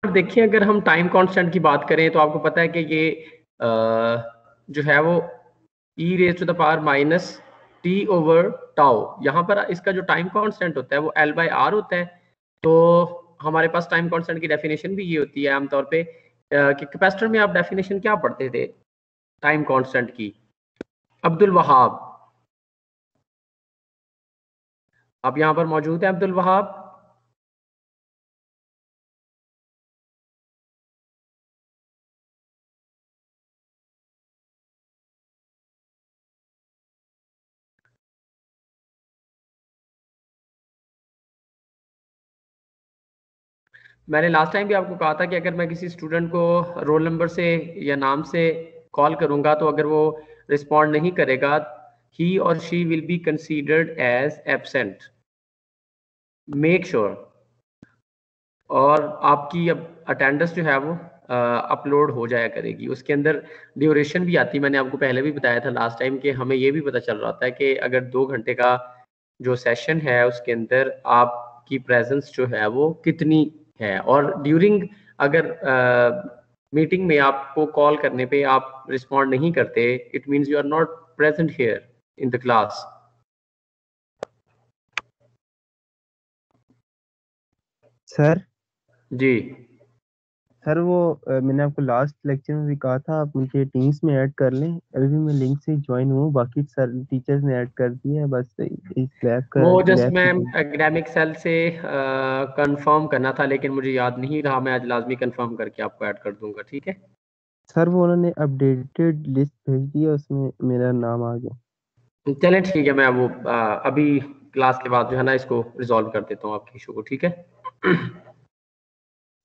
देखिए अगर हम टाइम कांस्टेंट की बात करें तो आपको पता है कि ये जो है वो e raise to the power minus t over tau, यहाँ पर इसका जो टाइम कांस्टेंट होता है वो L/R होता है। तो हमारे पास टाइम कांस्टेंट की डेफिनेशन भी ये होती है आमतौर पे कि कैपेसिटर में आप डेफिनेशन क्या पढ़ते थे टाइम कांस्टेंट की? अब्दुल वहाब, आप यहाँ पर मौजूद हैं अब्दुल वहाब? मैंने लास्ट टाइम भी आपको कहा था कि अगर मैं किसी स्टूडेंट को रोल नंबर से या नाम से कॉल करूंगा तो अगर वो रिस्पॉन्ड नहीं करेगा, ही और she will be considered as absent. Make sure और आपकी अब अटेंडेंस जो है वो अपलोड हो जाया करेगी। उसके अंदर ड्यूरेशन भी आती है, मैंने आपको पहले भी बताया था लास्ट टाइम कि हमें ये भी पता चल रहा था कि अगर 2 घंटे का जो सेशन है उसके अंदर आपकी प्रेजेंस जो है वो कितनी है। और ड्यूरिंग अगर मीटिंग में आपको कॉल करने पे आप रिस्पॉन्ड नहीं करते, it means you are not present here in the class. Sir ji sir वो मैंने आपको लास्ट लेक्चर में भी कहा था आप मुझे टीम्स में ऐड कर लें। अभी भी मैं लिंक से ज्वाइन हूँ, बाकी सर टीचर्स ने ऐड कर दिया है, बस इस वो जस्ट लैब मैं की टीम। एकेडमिक सेल से कंफर्म करना था, लेकिन मुझे याद नहीं रहा। मैं आज लाजमी कंफर्म करके आपको ऐड कर दूंगा, ठीक है? सर वो उन्होंने अपडेटेड लिस्ट भेज दिया, उसमें मेरा नाम आ गया। चलें ठीक है, मैं वो अभी क्लास के बाद जो है ना इसको रिजॉल्व कर देता हूँ आपके इशू को, ठीक है?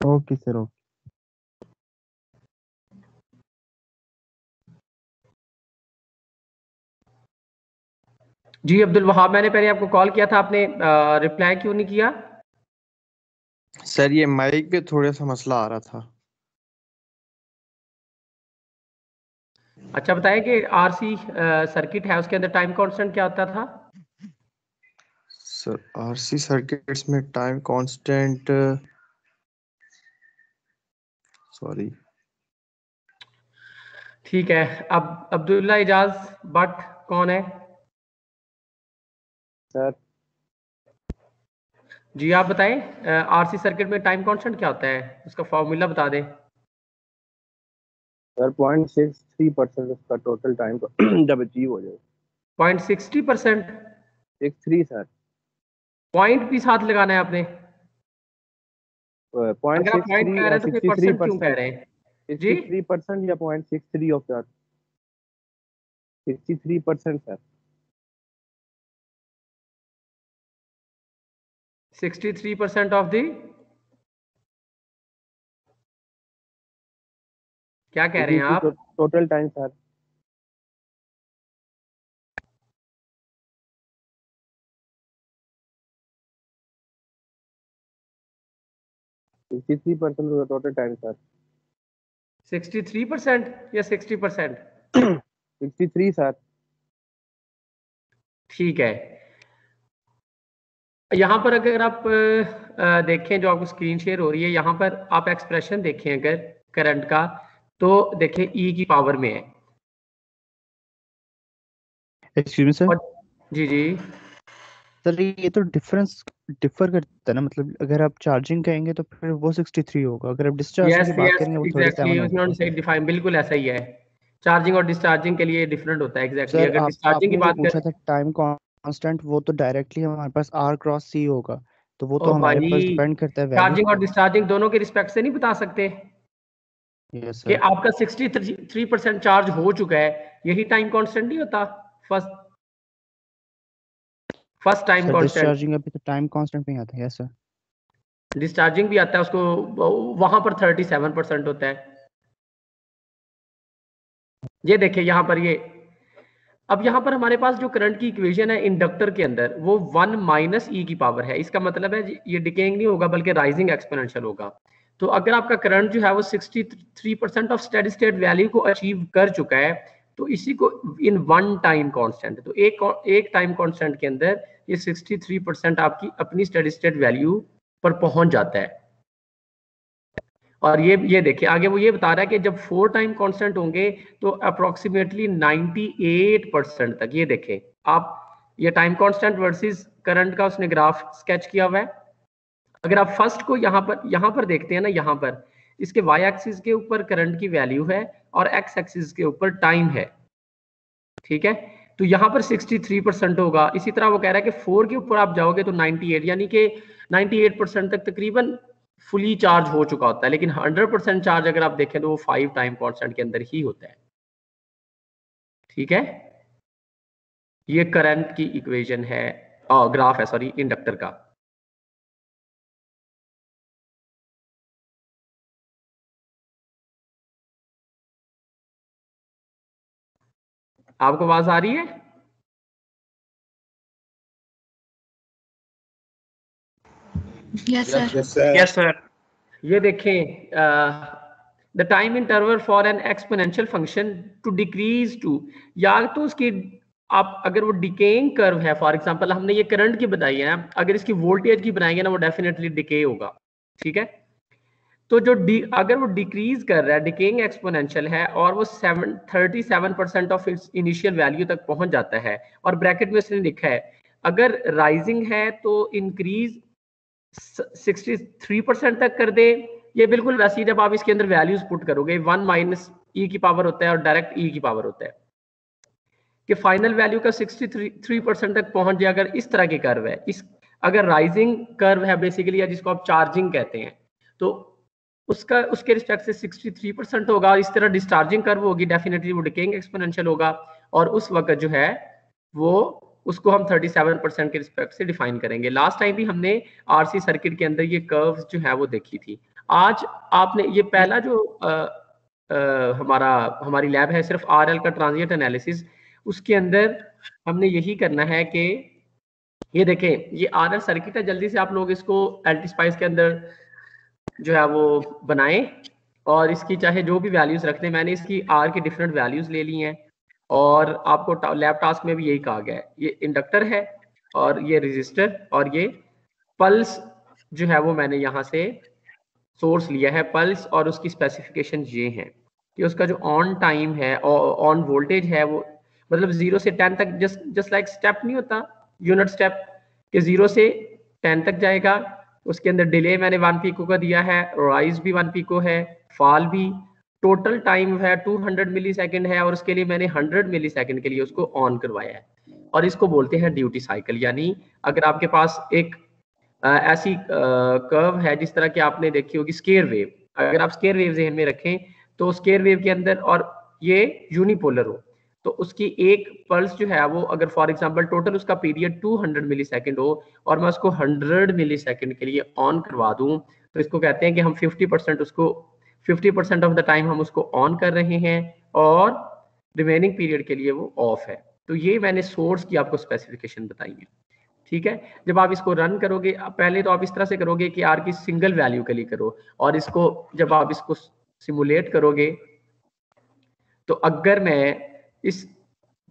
Okay sir, okay. जी अब्दुल वहाब, मैंने पहले आपको कॉल किया था, आपने रिप्लाई क्यों नहीं किया? सर ये माइक पे थोड़ा सा मसला आ रहा था। अच्छा बताएं कि आरसी सर्किट है उसके अंदर टाइम कांस्टेंट क्या होता था? सर आरसी सर्किट्स में टाइम कांस्टेंट, सॉरी ठीक है, अब अब्दुल्ला इजाज बट कौन है? सर जी आप बताएं आरसी सर्किट में टाइम कांस्टेंट क्या होता है, उसका फॉर्मूला बता दें। सर 0.63% उसका टोटल टाइम जब अचीव हो जाए। 0.60%? 63 सर, पॉइंट भी साथ लगाना है आपने? पॉइंट अगर आप सिक्स पॉइंट थ्री कह रहे हैं तो फिर सिक्सटी थ्री परसेंट क्यों कह परसेंट रहे हैं? जी 63% या 0.63 of that? 63% sir. 63% of the क्या कह रहे हैं आप? Total time sir. 63% of the total time, sir. 63% या 60%? 63, sir. ठीक है, यहाँ पर अगर आप देखें जो आपको स्क्रीन शेयर हो रही है, यहाँ पर आप एक्सप्रेशन देखें अगर करंट का, तो देखें ई की पावर में है। Excuse me sir. और जी जी सर ये तो डिफर करता है ना, मतलब अगर आप चार्जिंग कहेंगे तो फिर वो 63 होगा, अगर आप डिस्चार्जिंग यस की बात यस करेंगे वो एग्जैक्टली, 37 होगा। उन्होंने सही डिफाइन, बिल्कुल ऐसा ही है। चार्जिंग और डिस्चार्जिंग के लिए डिफरेंट होता है एग्जैक्टली। सर अगर डिस्चार्जिंग की आपने जो बात पूछा करें, था टाइम कांस्टेंट, वो तो डायरेक्टली हमारे पास R क्रॉस C होगा, तो वो तो ओ हमारे भाई, पास डिपेंड करता है वैल्यू चार्जिंग और पे। डिस्चार्जिंग दोनों के रिस्पेक्ट से नहीं बता सकते यस कि सर। आपका 63% चार्ज हो चुका है, यही टाइम कांस्टेंट नहीं होता? First time sir constant. Discharging अभी तो टाइम कांस्टेंट में आता है। Yes sir. डिस्चार्जिंग भी आता है उसको, वहां पर 37% होता है। ये देखिए यहाँ पर ये, अब यहाँ पर हमारे पास जो करंट की इक्वेशन है इंडक्टर के अंदर, वो 1 माइनस ई की पावर है। इसका मतलब है ये डिकेइंग नहीं होगा बल्कि राइजिंग एक्सपोनेंशियल होगा। तो अगर आपका करंट जो है वो 63% ऑफ स्टेडी स्टेट वैल्यू को अचीव कर चुका है, तो इसी को इन वन टाइम कांस्टेंट, तो एक टाइम कांस्टेंट के अंदर ये 63% आपकी अपनी स्टेडी स्टेट वैल्यू पर पहुंच जाता है। और ये देखिए आगे वो ये बता रहा है कि जब 4 टाइम कांस्टेंट होंगे तो अप्रोक्सीमेटली 98% तक, ये देखें आप, ये टाइम कांस्टेंट वर्सेस करंट का उसने ग्राफ स्केच किया हुआ है। अगर आप फर्स्ट को यहाँ पर देखते हैं ना, यहाँ पर इसके y एक्सिस के ऊपर करंट की वैल्यू है और x एक्सिस के ऊपर टाइम है, ठीक है। तो यहाँ पर 63% होगा। इसी तरह वो कह रहा है कि 4 के ऊपर आप जाओगे तो 98, यानी कि 98% तक तकरीबन फुली चार्ज हो चुका होता है। लेकिन 100% चार्ज अगर आप देखें तो वो 5 टाइम कांस्टेंट के अंदर ही होता है, ठीक है। ये करंट की इक्वेशन है, ग्राफ है सॉरी, इंडक्टर का। आपको आवाज आ रही है? Yes sir. ये देखें, the time interval for an exponential function to decrease to, या तो उसकी आप अगर वो डिकेइंग कर्व है, फॉर एग्जांपल हमने ये करंट की बताई है, अगर इसकी वोल्टेज की बनाएंगे ना वो डेफिनेटली डिके होगा, ठीक है। तो जो अगर वो डिक्रीज कर रहा है, डिकेइंग एक्सपोनेंशियल है और वो 37% ऑफ इट्स इनिशियल वैल्यू तक पहुंच जाता है, और ब्रैकेट में उसने लिखा है अगर राइजिंग है तो इंक्रीज 63% तक कर दे। ये बिल्कुल वैसे ही जब आप इसके अंदर वैल्यूज पुट करोगे, 1 माइनस ई की पावर होता है और डायरेक्ट ई की पावर होता है, कि फाइनल वैल्यू का 63% तक पहुंच जाए। अगर इस तरह की कर्व है, इस अगर राइजिंग कर्व है बेसिकली, या जिसको आप चार्जिंग कहते हैं, तो उसके रिस्पेक्ट से 63% होगा। और इस तरह डिस्चार्जिंग कर्व होगी, डेफिनेटली वो डिकेइंग एक्सपोनेंशियल होगा, और उस वक्त जो है वो उसको हम 37% के रिस्पेक्ट से डिफाइन करेंगे। लास्ट टाइम भी हमने आरसी सर्किट के अंदर ये कर्व्स जो है वो देखी थी। आज आपने ये पहला जो हमारी लैब है सिर्फ आरएल का ट्रांजिएंट एनालिसिस, उसके अंदर हमने यही करना है कि ये देखें ये आरएल सर्किट है, जल्दी से आप लोग इसको एल्टी के अंदर जो है वो बनाएं, और इसकी चाहे जो भी वैल्यूज रखते हैं, मैंने इसकी आर की डिफरेंट वैल्यूज ले ली हैं, और आपको लैब टास्क में भी यही कहा गया है। ये इंडक्टर है और ये रेजिस्टर, और ये पल्स जो है वो मैंने यहाँ से सोर्स लिया है पल्स, और उसकी स्पेसिफिकेशन ये है कि उसका जो ऑन टाइम है और ऑन वोल्टेज है वो मतलब 0 से 10 तक, जस्ट लाइक स्टेप नहीं होता, यूनिट स्टेप के 0 से 10 तक जाएगा। उसके अंदर डिले मैंने 1 पिको का दिया है, राइज भी 1 पिको है, फॉल भी। टोटल टाइम है 200 मिली सेकेंड है, और उसके लिए मैंने 100 मिली सेकेंड के लिए उसको ऑन करवाया है, और इसको बोलते हैं ड्यूटी साइकिल। यानी अगर आपके पास एक ऐसी कर्व है जिस तरह की आपने देखी होगी स्केयर वेव, अगर आप स्केयर वेव ज़हन में रखें तो स्केयर वेव के अंदर, और ये यूनिपोलर हो, तो उसकी एक पल्स जो है वो अगर फॉर एग्जांपल टोटल उसका पीरियड 200 मिली सेकेंड हो, और मैं उसको 100 मिली सेकेंड के लिए ऑन करवा दूं, तो इसको कहते हैं कि हम 50% ऑफ द टाइम हम उसको ऑन कर रहे हैं, और रिमेनिंग पीरियड के लिए वो ऑफ है। तो ये मैंने सोर्स की आपको स्पेसिफिकेशन बताई है, ठीक है। जब आप इसको रन करोगे, पहले तो आप इस तरह से करोगे कि आर की सिंगल वैल्यू के लिए करो, और इसको जब आप इसको सिमुलेट करोगे, तो अगर मैं इस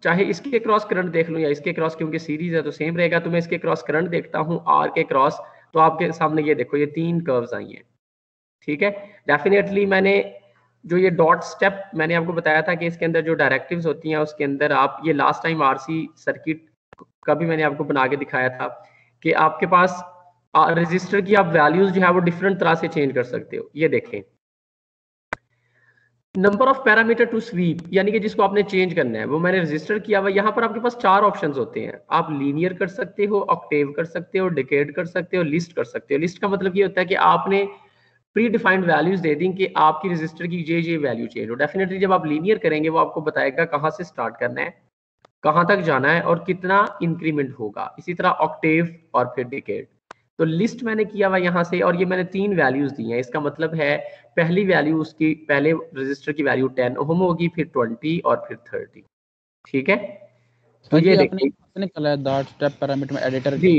चाहे इसके क्रॉस करंट देख लूं या इसके क्रॉस, क्योंकि सीरीज है तो सेम रहेगा, तो मैं इसके क्रॉस करंट देखता हूं आर के क्रॉस, तो आपके सामने ये देखो ये 3 कर्व्स आई हैं, ठीक है। डेफिनेटली मैंने जो ये डॉट स्टेप मैंने आपको बताया था कि इसके अंदर जो डायरेक्टिव्स होती हैं उसके अंदर आप ये लास्ट टाइम आरसी सर्किट का भी मैंने आपको बना के दिखाया था कि आपके पास रजिस्टर की आप वैल्यूज जो है वो डिफरेंट तरह से चेंज कर सकते हो। ये देखें number of parameter to sweep, यानी कि जिसको आपने चेंज करना है वो मैंने रजिस्टर किया हुआ। यहाँ पर आपके पास 4 ऑप्शंस होते हैं, आप लीनियर कर सकते हो, ऑक्टेव कर सकते हो, डिकेड कर सकते हो, लिस्ट कर सकते हो। लिस्ट का मतलब ये होता है कि आपने प्री डिफाइंड वैल्यूज दे दी कि आपकी रजिस्टर की ये वैल्यू चेंज हो। डेफिनेटली जब आप लीनियर करेंगे वो आपको बताएगा कहाँ से स्टार्ट करना है, कहाँ तक जाना है और कितना इंक्रीमेंट होगा। इसी तरह ऑक्टेव और फिर डिकेड। तो लिस्ट मैंने किया हुआ यहाँ से, और ये मैंने 3 वैल्यूज दी हैं। इसका मतलब है पहली वैल्यू उसकी पहले रजिस्टर की वैल्यू 10 ओम होगी, फिर 20 और फिर 30, ठीक है। तो ये देखिए निकला है डॉट स्टेप पैरामीटर में एडिटर जी,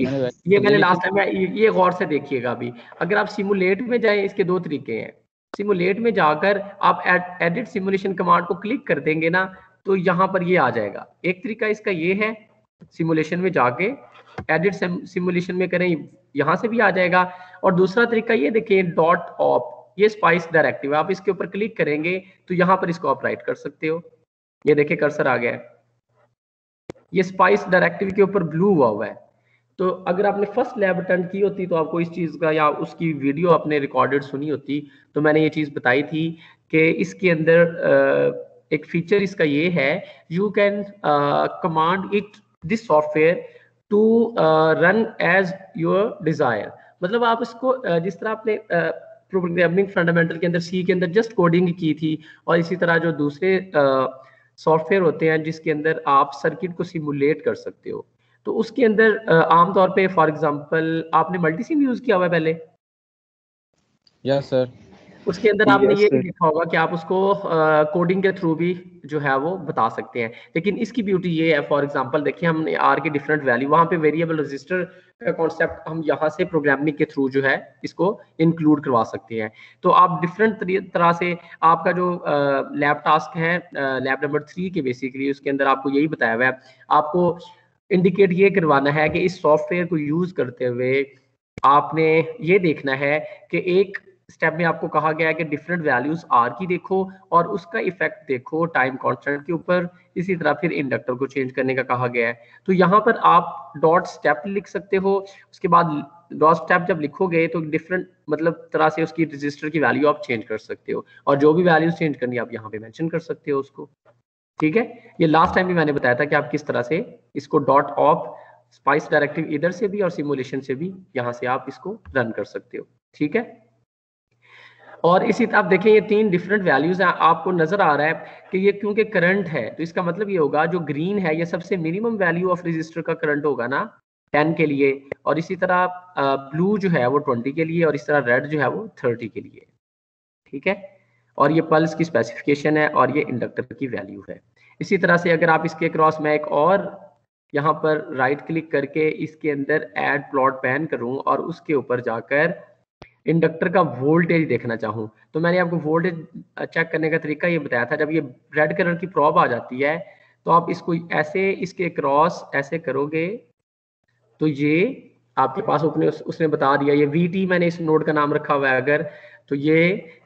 ये मैंने लास्ट टाइम, ये गौर से देखिएगा। अभी अगर आप सिमुलेट में जाएं, इसके 2 तरीके हैं। सिमुलेट में जाकर आप एडिट सिमुलेशन कमांड को क्लिक कर देंगे ना, तो यहाँ पर ये आ जाएगा। एक तरीका इसका ये है, सिमुलेशन में जाके एडिट सिमुलेशन में करें, यहाँ से भी आ जाएगा। और दूसरा तरीका ये देखिए डॉट ऑप, ये स्पाइस डायरेक्टिव, आप इसके ऊपर क्लिक करेंगे तो यहाँ पर इसको आप राइट कर सकते हो। ये देखिए कर्सर आ गया है, ये स्पाइस डायरेक्टिव के ऊपर ब्लू हुआ है। तो अगर आपने फर्स्ट लैब अटेंड की होती तो आपको इस चीज़ का, या उसकी वीडियो आपने रिकॉर्डेड सुनी होती तो मैंने ये चीज़ बताई थी कि इसके अंदर एक फीचर इसका ये है, you can command it this software to run as your desire. मतलब आप इसको जिस तरह आपने प्रोग्रामिंग फंडामेंटल के अंदर सी के अंदर जस्ट कोडिंग की थी, और इसी तरह जो दूसरे सॉफ्टवेयर होते हैं जिसके अंदर आप सर्किट को सिमुलेट कर सकते हो, तो उसके अंदर आमतौर पे फॉर एग्जांपल आपने मल्टीसिम यूज किया हुआ है पहले? Yes sir. उसके अंदर आपने Yes, ये sir. लिखा होगा कि आप उसको कोडिंग के थ्रू भी जो है वो बता सकते हैं, लेकिन इसकी ब्यूटी ये है, फॉर एग्जांपल देखिए हमने आर के डिफरेंट वैल्यू, वहाँ पे वेरिएबल रजिस्टर का कॉन्सेप्ट हम यहाँ से प्रोग्रामिंग के थ्रू जो है इसको इंक्लूड करवा सकते हैं। तो आप डिफरेंट तरह से आपका जो लैब टास्क है लैब नंबर 3 के बेसिकली उसके अंदर आपको यही बताया हुआ है, आपको इंडिकेट ये करवाना है कि इस सॉफ्टवेयर को यूज करते हुए आपने ये देखना है कि एक स्टेप में आपको कहा गया है कि डिफरेंट वैल्यूज आर की देखो और उसका इफेक्ट देखो टाइम कांस्टेंट के ऊपर। इसी तरह फिर इंडक्टर को चेंज करने का कहा गया है, तो यहाँ पर आप डॉट स्टेप लिख सकते हो। उसके बाद डॉट स्टेप जब लिखोगे तो डिफरेंट मतलब तरह से उसकी रजिस्टर की वैल्यू आप चेंज कर सकते हो, और जो भी वैल्यूज चेंज करनी आप यहाँ पे मेंशन कर सकते हो उसको। ठीक है, ये लास्ट टाइम भी मैंने बताया था कि आप किस तरह से इसको डॉट ऑफ स्पाइस डायरेक्टिव इधर से भी और सिमुलेशन से भी यहाँ से आप इसको रन कर सकते हो। ठीक है, और इसी तरह आप देखें ये 3 डिफरेंट वैल्यूज हैं, आपको नजर आ रहा है कि ये क्योंकि करंट है तो इसका मतलब ये होगा जो ग्रीन है ये सबसे मिनिमम वैल्यू ऑफ रजिस्टर का करंट होगा ना 10 के लिए, और इसी तरह ब्लू जो है वो 20 के लिए, और इस तरह रेड जो है वो 30 के लिए। ठीक है, और ये पल्स की स्पेसिफिकेशन है और ये इंडक्टर की वैल्यू है। इसी तरह से अगर आप इसके क्रॉस में एक और यहाँ पर राइट क्लिक करके इसके अंदर ऐड प्लॉट पैन करूं और उसके ऊपर जाकर इंडक्टर का वोल्टेज देखना चाहूं, तो मैंने आपको वोल्टेज चेक करने का तरीका ये बताया था। जब ये रेड कलर की प्रॉब आ जाती है तो आप इसको ऐसे इसके क्रॉस ऐसे करोगे तो ये आपके पास उसने बता दिया, ये VT मैंने इस नोड का नाम रखा हुआ है अगर, तो ये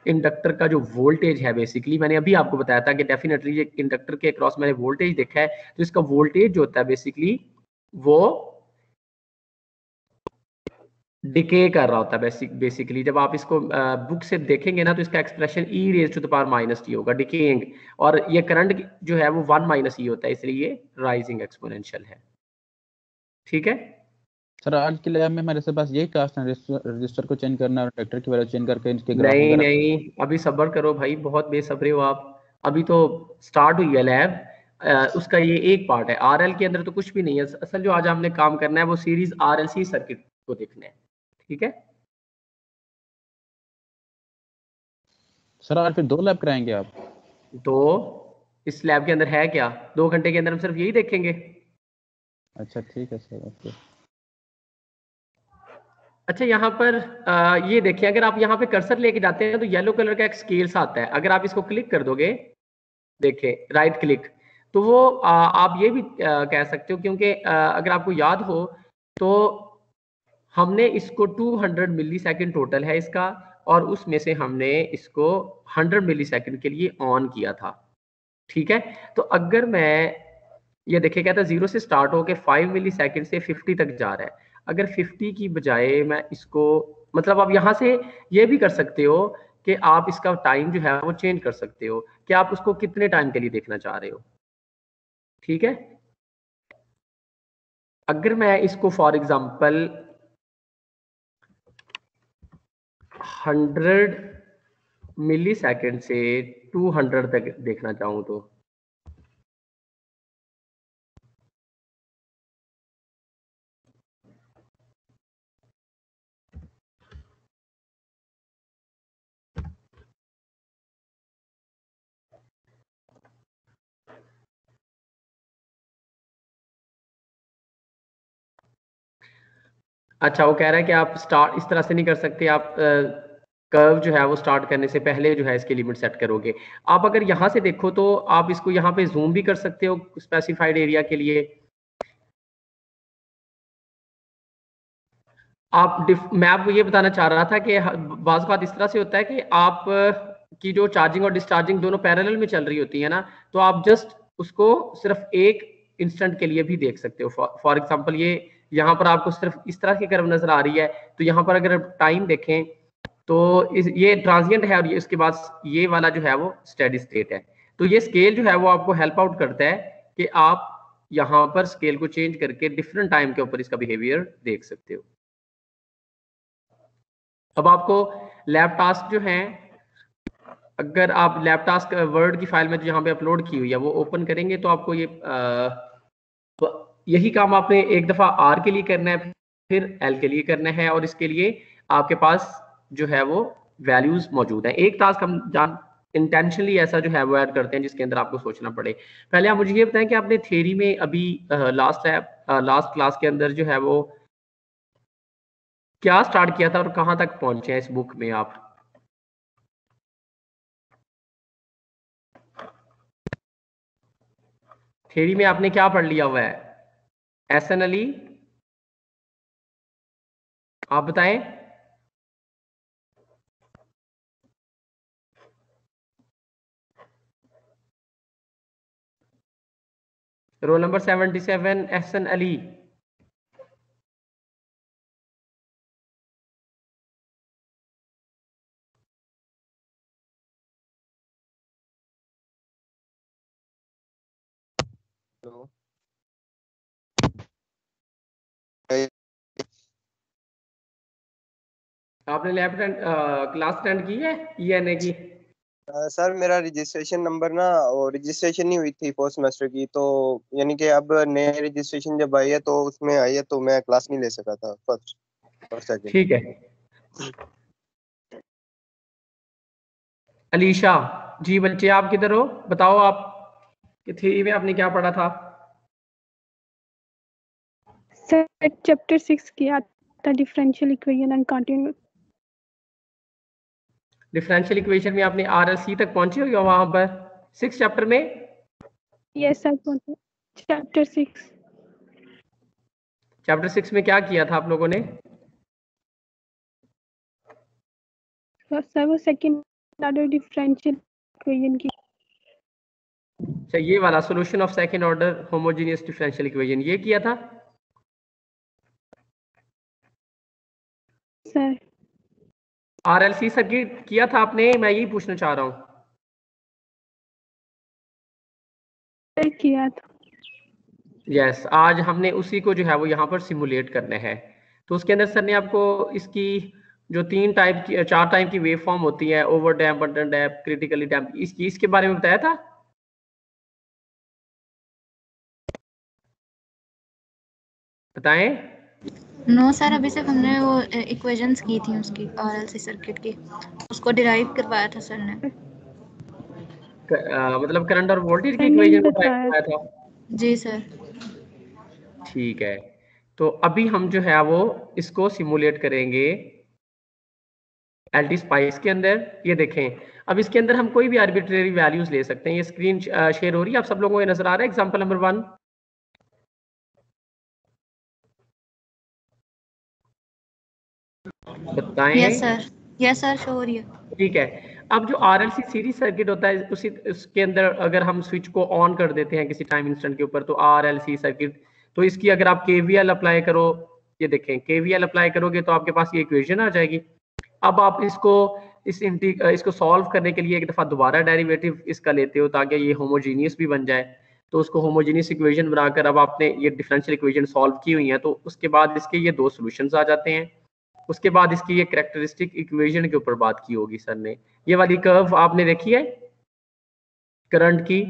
इंडक्टर का जो वोल्टेज है बेसिकली मैंने अभी आपको बताया था कि डेफिनेटली ये इंडक्टर के क्रॉस मैंने वोल्टेज देखा है, तो इसका वोल्टेज जो होता है बेसिकली वो डिके कर रहा होता है बेसिकली। जब आप इसको बुक से देखेंगे ना तो इसका expression e raise to the power -t होगा, डिकेइंग, और ये करंट जो है वो 1 - e होता है, इसलिए ये राइजिंग एक्सपोनेंशियल है। ठीक है सर, आज के लैब में हमारे पास यही टास्क है, रजिस्टर को चेंज करना और ट्रैक्टर की वैल्यू चेंज करके इसके ग्राफ नहीं वगैरह। नहीं, अभी सब्र करो भाई, बहुत बेसब्रे हो आप, अभी तो स्टार्ट हुई है लैब। उसका ये एक पार्ट है, RL के अंदर तो कुछ भी नहीं है। असल जो आज हमने काम करना है वो सीरीज RLC सर्किट को देखना है। ठीक है सर, आज फिर 2 लैब कराएंगे आप? तो इस लैब के अंदर है क्या, 2 घंटे के अंदर हम सिर्फ यही देखेंगे। अच्छा ठीक है सर, ओके। अच्छा यहाँ पर ये देखिए, अगर आप यहाँ पे कर्सर लेके जाते हैं तो येलो कलर का एक स्केल सा आता है, अगर आप इसको क्लिक कर दोगे, देखें राइट क्लिक, तो वो आप ये भी कह सकते हो, क्योंकि अगर आपको याद हो तो हमने इसको 200 मिलीसेकंड टोटल है इसका, और उसमें से हमने इसको 100 मिलीसेकंड के लिए ऑन किया था। ठीक है, तो अगर मैं ये देखिए कहता है 0 से स्टार्ट होके 5 मिलीसेकंड से 50 तक जा रहा है, अगर 50 की बजाय मैं इसको, मतलब आप यहाँ से ये भी कर सकते हो कि आप इसका टाइम जो है वो चेंज कर सकते हो कि आप उसको कितने टाइम के लिए देखना चाह रहे हो। ठीक है, अगर मैं इसको फॉर एग्जांपल 100 मिलीसेकंड से 200 तक देखना चाहूँ तो अच्छा, वो कह रहा है कि आप स्टार्ट इस तरह से नहीं कर सकते, आप कर्व जो है वो स्टार्ट करने से पहले जो है इसकी लिमिट सेट करोगे। आप अगर यहाँ से देखो तो आप इसको यहाँ पे जूम भी कर सकते हो स्पेसिफाइड एरिया के लिए, मैं आपको ये बताना चाह रहा था कि बाज़ बात इस तरह से होता है कि आप की जो चार्जिंग और डिस्चार्जिंग दोनों पैरेलल में चल रही होती है ना, तो आप जस्ट उसको सिर्फ एक इंस्टेंट के लिए भी देख सकते हो। फॉर एग्जांपल ये यहाँ पर आपको सिर्फ इस तरह की कर्व नजर आ रही है, तो यहाँ पर अगर टाइम देखें तो ये ट्रांजिएंट है और ये इसके बाद ये वाला जो है वो स्टेडी स्टेट है। तो ये स्केल जो है वो आपको हेल्प आउट करता है कि आप यहाँ पर स्केल को चेंज करके डिफरेंट टाइम के ऊपर इसका बिहेवियर देख सकते हो। अब आपको लैब टास्क जो है, अगर आप लैब टास्क वर्ड की फाइल में जो यहाँ पे अपलोड की हुई है वो ओपन करेंगे तो आपको ये तो यही काम आपने एक दफा आर के लिए करना है, फिर एल के लिए करना है, और इसके लिए आपके पास जो है वो वैल्यूज मौजूद हैं। एक टास्क हम जान इंटेंशनली ऐसा जो है वो ऐड करते हैं जिसके अंदर आपको सोचना पड़े। पहले आप मुझे ये बताएं कि आपने थ्योरी में अभी लास्ट क्लास के अंदर जो है वो क्या स्टार्ट किया था और कहां तक पहुंचे हैं इस बुक में आप? थ्योरी में आपने क्या पढ़ लिया हुआ है? एहसन अली, आप बताएं। Roll number 77 Ehsan Ali. आपने लैब क्लास अटेंड की है ईएनए की? सर मेरा रजिस्ट्रेशन नंबर ना, और रजिस्ट्रेशन नहीं हुई थी फोर्थ सेमेस्टर की, तो यानी कि अब नए रजिस्ट्रेशन जब आई है तो उसमें आई है, तो मैं क्लास नहीं ले सका था फर्स्ट और सेकंड। ठीक है। अलीशा जी, बच्चे आप किधर हो? बताओ आप कि थ्योरी में आपने क्या पढ़ा था? सर चैप्टर 6 किया था, differential equation and continuous. Differential equation में आपने आरएलसी तक पहुंचे हो या वहां पर 6 चैप्टर में? यस सर, पहुंचे चैप्टर 6। चैप्टर 6 में क्या किया था आप लोगों ने? सर वो सेकंड ऑर्डर डिफरेंशियल इक्वेशन की। अच्छा, ये वाला solution of second order homogeneous differential equation ये किया था सर? आरएलसी सर्किट किया था आपने? मैं यही पूछना चाह रहा हूँ। सर किया था। यस, आज हमने उसी को जो है वो यहाँ पर सिमुलेट करना है। तो उसके अंदर सर ने आपको इसकी जो 4 टाइप की वेव फॉर्म होती है, over damp, under damp, critically damp, इसके बारे में बताया था? बताएं। नो सर, अभी सिर्फ हमने वो इक्वेशंस की थी उसकी, आरएलसी सर्किट की, उसको डिराइव करवाया था सर ने। मतलब करंट और वोल्टेज की इक्वेशन को डिराइव करवाया था? जी सर। ठीक है, तो अभी हम जो है वो इसको सिमुलेट करेंगे एलटी स्पाइस के अंदर। ये देखें, अब इसके अंदर हम कोई भी आर्बिट्रेरी वैल्यूज ले सकते हैं। ये स्क्रीन शेयर हो रही है, आप सब लोगों को नजर आ रहा है एग्जांपल नंबर 1? बताएं। यस सर, शो हो रही है। ठीक है, अब जो आरएलसी सीरीज सर्किट होता है उसके अंदर अगर हम स्विच को ऑन कर देते हैं किसी टाइम इंस्टेंट के ऊपर, तो आरएलसी सर्किट, तो इसकी अगर आप केवीएल अप्लाई करो, ये देखें केवीएल अप्लाई करोगे तो आपके पास ये इक्वेशन आ जाएगी। अब आप इसको सॉल्व करने के लिए एक दफा दोबारा डेरिवेटिव इसका लेते हो ताकि ये होमोजीनियस भी बन जाए। तो उसको होमोजीनियस इक्वेशन बनाकर अब आपने ये डिफरेंशियल इक्वेशन सॉल्व की हुई है, तो उसके बाद इसके ये 2 सॉल्यूशंस आ जाते हैं। उसके बाद इसकी ये कैरेक्टरिस्टिक इक्वेशन के ऊपर बात की होगी सर ने। ये वाली कर्व आपने देखी है करंट की?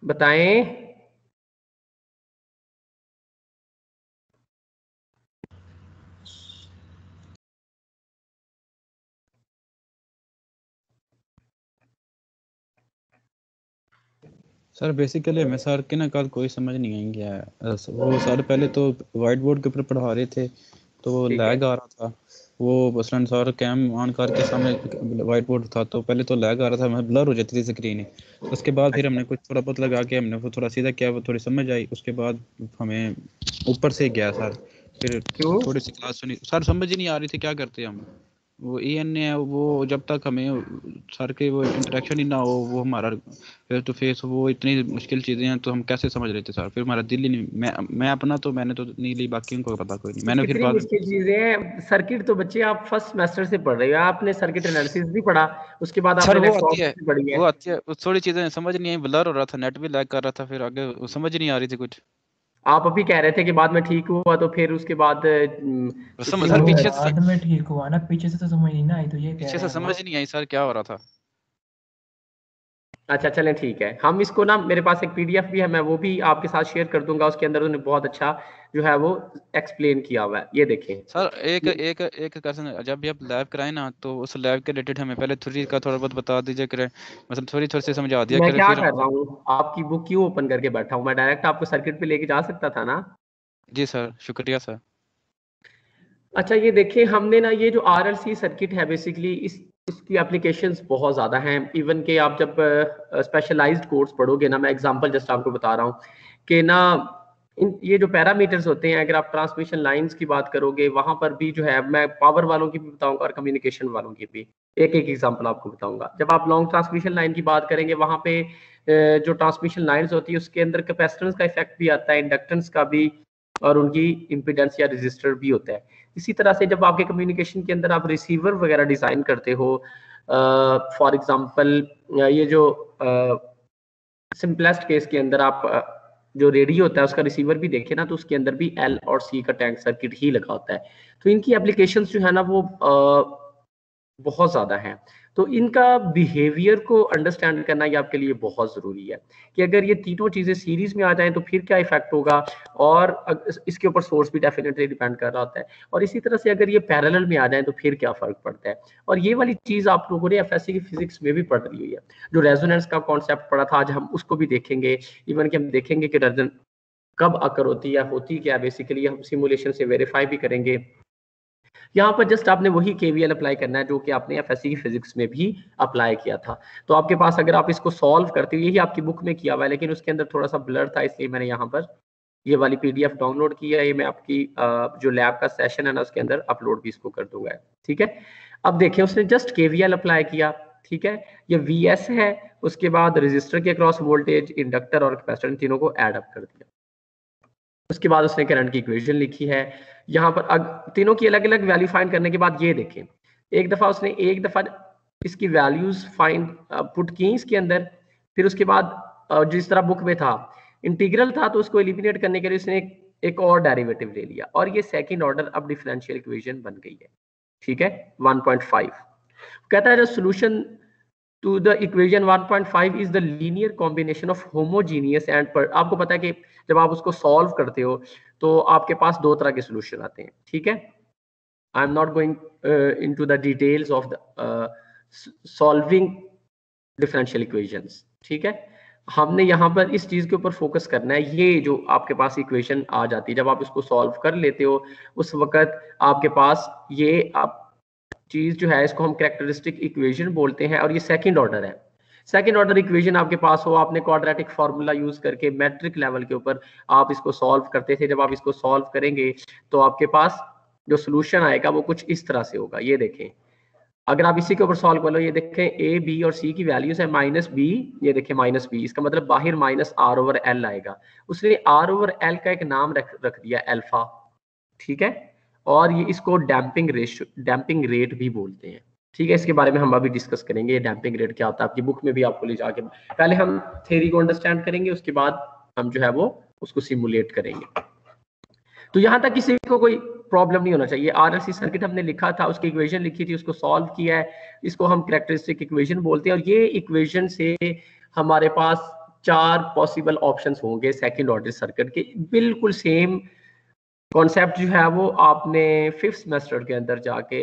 बताएं। सर बेसिकली हमें सर के ना कल कोई समझ नहीं आएंगे। वो सर पहले तो व्हाइट बोर्ड के ऊपर पढ़ा रहे थे तो वो लैग आ रहा था, वो मसलन सर कैम ऑन करके सामने वाइट बोर्ड था तो पहले तो लैग आ रहा था, मैं ब्लर हो जाती थी स्क्रीन। उसके बाद फिर हमने कुछ थोड़ा बहुत लगा के हमने वो थोड़ा सीधा किया, वो थोड़ी समझ आई। उसके बाद हमें ऊपर से गया सर, फिर क्यों? थोड़ी सी क्लास सुनी सर, समझ ही नहीं आ रही थी क्या करते हम। वो EN है वो, जब तक हमें सर के वो इंटरेक्शन ही ना हो, वो हमारा फेस टू फेस, वो इतनी मुश्किल चीज़ें हैं तो हम कैसे समझ रहे थे सर। फिर हमारा दिल ही नहीं, मैं अपना तो मैंने तो नहीं ली, बाकी को पता कोई नहीं। मैंने फिर कितनी बाद मुश्किल चीजें हैं। सर्किट तो बच्चे आप फर्स्ट सेमेस्टर से पढ़ रहे हो, आपने सर्किट एनालिसिस भी पढ़ा, उसके बाद सर आपने वो आती है, इलेक्ट्रॉनिक्स भी पढ़ी है। वो आती है, वो थोड़ी चीज़ें समझ नहीं आई, ब्लर हो रहा था, नेट भी लैग कर रहा था, फिर आगे वो समझ नहीं आ रही थी कुछ। आप अभी कह रहे थे कि बाद में ठीक हुआ, तो फिर उसके बाद समझ इतनी सर वो पीछे से, बाद में ठीक हुआ ना, पीछे से तो समझ नहीं ना आई, तो ये कह पीछे रहे से हैं समझ वो। नहीं आई सर क्या हो रहा था। अच्छा चलें ठीक है, हम इसको ना, मेरे पास एक PDF भी है, मैं वो भी आपके साथ शेयर कर दूंगा। उसके अंदर उन्होंने बहुत अच्छा जो है वो एक्सप्लेन किया हुआ है, ये देखें। सर एक ये एक एक क्वेश्चन, जब भी आप लैब कराएं ना तो उस लैब के रिलेटेड हमें पहले थ्योरी का थोड़ा बहुत बता दीजिए करें, मतलब थोड़ी से समझा दिया मैं करें, क्या फिर कर रहा हूँ, आपकी बुक क्यों ओपन करके बैठा हूँ? मैं डायरेक्ट आपको सर्किट पे लेके जा सकता था ना। जी सर शुक्रिया सर। अच्छा ये देखिए, हमने ना ये जो RLC सर्किट है बेसिकली इसकी एप्लीकेशंस बहुत ज़्यादा हैं। इवन कि आप जब स्पेशलाइज्ड कोर्स पढ़ोगे ना, मैं एग्जांपल जस्ट आपको बता रहा हूँ कि ना ये जो पैरामीटर्स होते हैं, अगर आप ट्रांसमिशन लाइंस की बात करोगे वहां पर भी जो है, मैं पावर वालों की भी बताऊंगा और कम्युनिकेशन वालों की भी एक एक एग्जांपल आपको बताऊंगा। जब आप लॉन्ग ट्रांसमिशन लाइन की बात करेंगे, वहां पे जो ट्रांसमिशन लाइंस होती है उसके अंदर कैपेसिटेंस का इफेक्ट भी आता है, इंडक्टेंस का भी, और उनकी इम्पीडेंस या रजिस्टर भी होता है। इसी तरह से जब आपके कम्युनिकेशन के अंदर आप रिसीवर वगैरह डिजाइन करते हो, फॉर एग्जांपल ये जो सिंपलेस्ट केस के अंदर आप जो रेडियो होता है उसका रिसीवर भी देखे ना, तो उसके अंदर भी L और C का टैंक सर्किट ही लगा होता है। तो इनकी एप्लीकेशंस जो है ना वो बहुत ज्यादा है। तो इनका बिहेवियर को अंडरस्टैंड करना ये आपके लिए बहुत जरूरी है कि अगर ये तीनों चीजें सीरीज में आ जाएं तो फिर क्या इफेक्ट होगा, और इसके ऊपर सोर्स भी डेफिनेटली डिपेंड कर रहा होता है। और इसी तरह से अगर ये पैरेलल में आ जाए तो फिर क्या फर्क पड़ता है। और ये वाली चीज आप लोगों ने FSC की फिजिक्स में भी पढ़ रही हुई है। जो रेजोनेंस का कॉन्सेप्ट पढ़ा था, आज हम उसको भी देखेंगे। इवन कि हम देखेंगे कि रेजोनेंस कब अकर होती है, होती क्या, बेसिकली हम सिमुलेशन से वेरीफाई भी करेंगे। यहाँ पर जस्ट आपने वही KVL अप्लाई करना है जो कि आपने FSC की फिजिक्स में भी अप्लाई किया था। तो आपके पास अगर आप इसको सॉल्व करते हो, यही आपकी बुक में किया हुआ है, लेकिन उसके अंदर थोड़ा सा ब्लर था, इसलिए मैंने यहाँ पर ये वाली PDF डाउनलोड की है। ये मैं आपकी जो लैब का सेशन है ना उसके अंदर अपलोड भी इसको कर दूंगा, ठीक है। अब देखिए उसने जस्ट KVL अप्लाई किया, ठीक है। ये VS है, उसके बाद रजिस्टर के अक्रॉस वोल्टेज, इंडक्टर और कैपेसिटर, तीनों को ऐड अप कर दिया। उसके बाद उसने करंट की इक्वेशन लिखी है। यहाँ पर तीनों की अलग अलग वैल्यू फाइंड करने के बाद ये देखें, एक दफा इसकी वैल्यूज फाइंड पुट की इसके अंदर। फिर उसके बाद जिस तरह बुक में था इंटीग्रल था, तो उसको एलिमिनेट करने के लिए उसने एक और डेरिवेटिव ले लिया, और ये सेकंड ऑर्डर अब डिफरेंशियल इक्वेशन बन गई है, ठीक है। 1.5 कहता है the solution to the equation 1.5 is the linear combination of homogeneous and, आपको पता है कि जब आप उसको सॉल्व करते हो तो आपके पास दो तरह के सॉल्यूशन आते हैं, ठीक है। I am not going into the details of the solving differential equations, ठीक है। हमने यहाँ पर इस चीज के ऊपर फोकस करना है। ये जो आपके पास इक्वेशन आ जाती है, जब आप इसको सॉल्व कर लेते हो उस वक्त आपके पास ये आप चीज जो है इसको हम कैरेक्टरिस्टिक इक्वेशन बोलते हैं, और ये सेकंड ऑर्डर है। सेकंड ऑर्डर इक्वेशन आपके पास हो, आपने क्वाड्रेटिक फार्मूला यूज करके मैट्रिक लेवल के ऊपर आप इसको सॉल्व करते थे। जब आप इसको सॉल्व करेंगे तो आपके पास जो सोल्यूशन आएगा वो कुछ इस तरह से होगा। ये देखें, अगर आप इसी के ऊपर सॉल्व कर लो, ये देखें A, B और C की वैल्यूज है -B, ये देखें -B, इसका मतलब बाहर -R/L आएगा। उसने R/L का एक नाम रख दिया अल्फा, ठीक है। और ये इसको डैम्पिंग रेट भी बोलते हैं, ठीक है। इसके बारे में हम अभी डिस्कस करेंगे, ये डैम्पिंग रेट क्या होता है, आपकी बुक में भी आपको ले जाके पहले हम थ्योरी को अंडरस्टैंड करेंगे, उसके बाद हम जो है वो उसको सिमुलेट करेंगे। तो यहां तक किसी को कोई प्रॉब्लम नहीं होना चाहिए। RLC सर्किट हमने लिखा था, उसकी इक्वेशन लिखी थी, उसको सॉल्व किया है, इसको हम कैरेक्टरिस्टिक इक्वेशन बोलते हैं। और ये इक्वेशन से हमारे पास 4 पॉसिबल ऑप्शंस होंगे सेकंड ऑर्डर सर्किट के। बिल्कुल सेम कॉन्सेप्ट जो है वो आपने 5th सेमेस्टर के अंदर जाके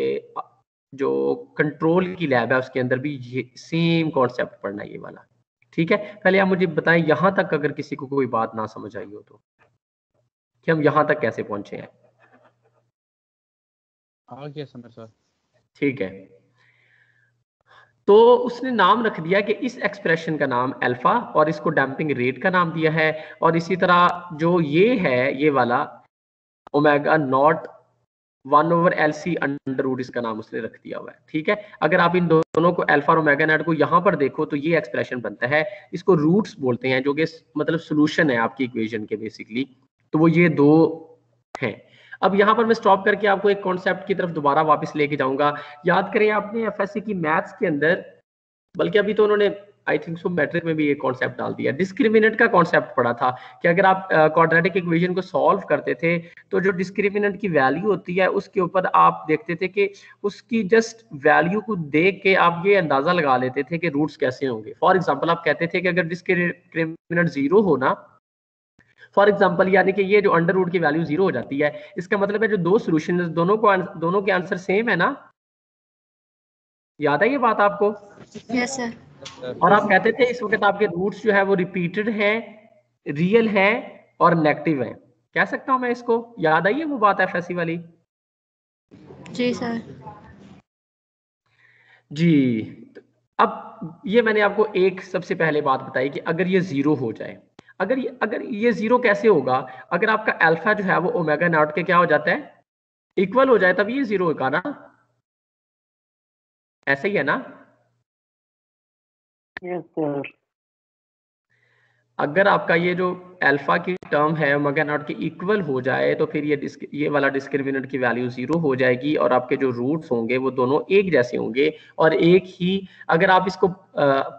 जो कंट्रोल की लैब है उसके अंदर भी ये सेम कॉन्सेप्ट पढ़ना है, ये वाला, ठीक है। पहले आप मुझे बताएं यहां तक अगर किसी को कोई बात ना समझ आई हो तो, कि हम यहां तक कैसे पहुंचे हैं। आ गया समझ सर। ठीक है, तो उसने नाम रख दिया कि इस एक्सप्रेशन का नाम अल्फा और इसको डैम्पिंग रेट का नाम दिया है, और इसी तरह जो ये है ये वाला omega naught 1/LC under root इसका नाम उसने रख दिया हुआ है। ठीक है, अगर आप इन दोनों को अल्फा और ओमेगा नॉट को यहाँ पर देखो तो ये एक्सप्रेशन बनता है, इसको रूट्स बोलते हैं, जो कि मतलब सोल्यूशन है आपकी इक्वेशन के बेसिकली। तो वो ये दो हैं। अब यहाँ पर मैं स्टॉप करके आपको एक कॉन्सेप्ट की तरफ दोबारा वापस लेके जाऊंगा। याद करें आपने एफएससी की मैथ्स के अंदर, बल्कि अभी तो उन्होंने आई थिंक सो मैट्रिक में भी ये कॉन्सेप्ट डाल दिया, डिस्क्रिमिनेंट का कॉन्सेप्ट पढ़ा था कि अगर आप क्वाड्रेटिक इक्वेशन को सॉल्व करते थे तो जो डिस्क्रिमिनेंट की वैल्यू होती है उसके ऊपर आप देखते थे कि उसकी जस्ट वैल्यू को देख के आप ये अंदाजा लगा लेते थे कि रूट्स कैसे होंगे। फॉर एग्जांपल आप कहते थे कि अगर डिस्क्रिमिनेंट 0 हो ना, फॉर एग्जांपल यानी कि ये जो अंडर रूट की वैल्यू 0 हो जाती है, इसका मतलब है जो दो सोल्यूशन दोनों के आंसर सेम है ना। याद है ये बात आपको? Yes sir. और आप कहते थे इस वक्त आपके रूट्स जो है वो रिपीटेड है, रियल है और नेगेटिव है। कह सकता हूं मैं इसको? याद आई है वो बात एफएससी वाली? जी सर। जी, अब ये मैंने आपको एक सबसे पहले बात बताई कि अगर ये 0 हो जाए, अगर ये 0 कैसे होगा? अगर आपका अल्फा जो है वो ओमेगा नॉट के क्या हो जाता है, इक्वल हो जाए, तब ये 0 होगा ना। ऐसा ही है ना? Yes sir. अगर आपका ये जो अल्फा की टर्म है ओमेगा नॉट के इक्वल हो जाए तो फिर ये वाला डिस्क्रिमिनेंट की वैल्यू 0 हो जाएगी और आपके जो रूट्स होंगे वो दोनों एक जैसे होंगे और एक ही। अगर आप इसको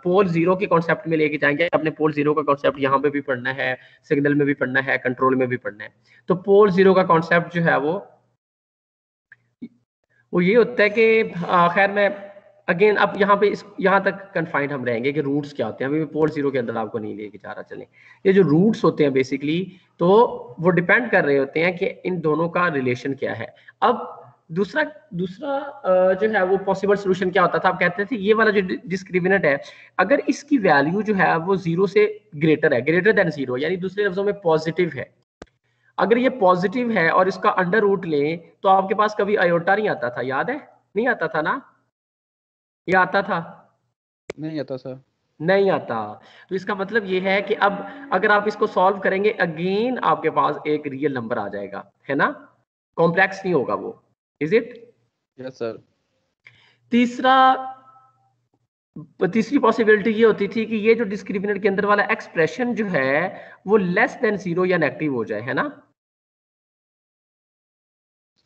पोल 0 के कॉन्सेप्ट में लेके जाएंगे, अपने पोल 0 का कॉन्सेप्ट यहाँ पे भी पढ़ना है, सिग्नल में भी पढ़ना है, कंट्रोल में भी पढ़ना है। तो पोल 0 का कॉन्सेप्ट जो है वो ये होता है कि खैर मैं अगेन अब यहाँ तक कन्फाइंड हम रहेंगे कि रूट्स क्या होते हैं। अभी पोल 0 के अंदर आपको नहीं लेके जा रहा। चलें, ये जो रूट्स होते हैं बेसिकली तो वो डिपेंड कर रहे होते हैं कि इन दोनों का रिलेशन क्या है। अब दूसरा जो है वो पॉसिबल सोल्यूशन क्या होता था? आप कहते थे ये वाला जो डिस्क्रिमिनेंट है, अगर इसकी वैल्यू जो है वो 0 से ग्रेटर है, ग्रेटर देन 0, यानी दूसरे लफ्जों में पॉजिटिव है। अगर ये पॉजिटिव है और इसका अंडर रूट लें तो आपके पास कभी आयोटा नहीं आता था, याद है? नहीं आता था ना? ये आता था? नहीं आता सर। नहीं आता। तो इसका मतलब ये है कि अब अगर आप इसको सॉल्व करेंगे अगेन आपके पास एक रियल नंबर आ जाएगा, है ना? कॉम्प्लेक्स नहीं होगा वो। Is it? Yes sir. तीसरी पॉसिबिलिटी ये होती थी कि ये जो डिस्क्रिमिनेंट के अंदर वाला एक्सप्रेशन जो है वो लेस देन 0 या नेगेटिव हो जाए, है ना?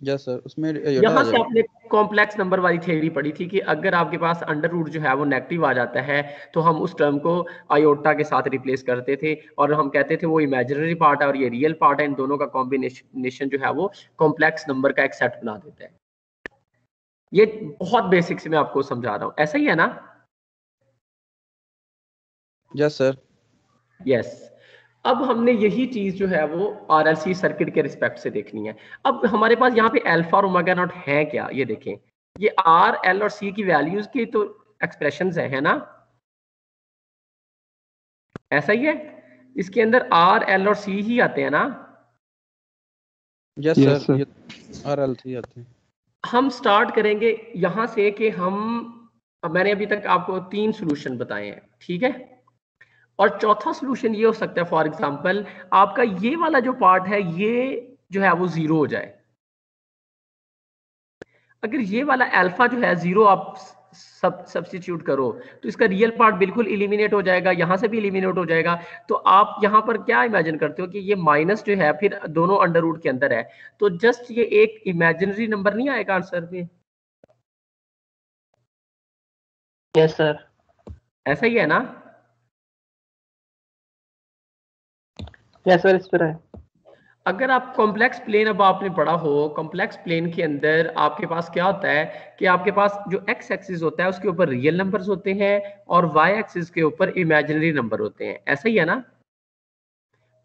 Yes sir. उसमें यहाँ से आपने कॉम्प्लेक्स नंबर वाली थ्योरी पढ़ी थी कि अगर आपके पास अंडर रूट जो है वो नेगेटिव आ जाता है तो हम उस टर्म को आयोटा के साथ रिप्लेस करते थे और हम कहते थे वो इमेजिनरी पार्ट है और ये रियल पार्ट है, इन दोनों का कॉम्बिनेशन जो है वो कॉम्प्लेक्स नंबर का एक सेट बना देता है। ये बहुत बेसिक से मैं आपको समझा रहा हूँ, ऐसा ही है ना? Yes sir. यस। अब हमने यही चीज जो है वो आरएलसी सर्किट के रिस्पेक्ट से देखनी है। अब हमारे पास यहाँ पे अल्फा और ओमेगा नॉट है क्या, ये देखें। ये आर, एल और सी की वैल्यूज की तो एक्सप्रेशंस है ना? ऐसा ही है? इसके अंदर आर, एल और सी ही आते हैं ना? Yes sir. ये आर, एल, सी आते हैं। हम स्टार्ट करेंगे यहाँ से कि मैंने अभी तक आपको 3 सोल्यूशन बताए हैं, ठीक है? और चौथा सोल्यूशन ये हो सकता है, फॉर एग्जांपल आपका ये वाला जो पार्ट है ये जो है वो 0 हो जाए। अगर ये वाला अल्फा जो है 0 आप सब्स्टिट्यूट करो तो इसका रियल पार्ट बिल्कुल इलिमिनेट हो जाएगा, यहां से भी इलिमिनेट हो जाएगा। तो आप यहां पर क्या इमेजिन करते हो कि ये माइनस जो है फिर दोनों अंडर रूट के अंदर है, तो जस्ट ये एक इमेजिनरी नंबर नहीं आएगा आंसर में? Yes sir. ऐसा ही है ना? यस सर, इस पर है। अगर आप कॉम्प्लेक्स प्लेन, अब आपने पढ़ा हो कॉम्प्लेक्स प्लेन के अंदर आपके पास क्या होता है कि आपके पास जो एक्स एक्सिस होता है उसके ऊपर रियल नंबर्स होते हैं और वाई एक्सिस के ऊपर इमेजिनरी नंबर होते हैं, ऐसा ही है ना?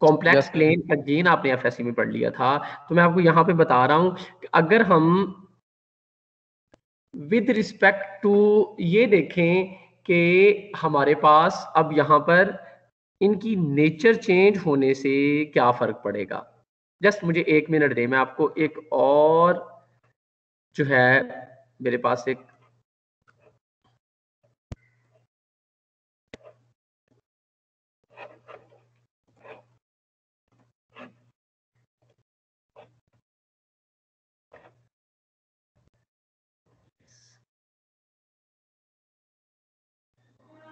कॉम्प्लेक्स प्लेन अगेन आपने एफएससी में पढ़ लिया था, तो मैं आपको यहाँ पे बता रहा हूं कि अगर हम विद रिस्पेक्ट टू ये देखें कि हमारे पास अब यहाँ पर इनकी नेचर चेंज होने से क्या फर्क पड़ेगा। जस्ट मुझे 1 मिनट दे, मैं आपको एक और जो है मेरे पास एक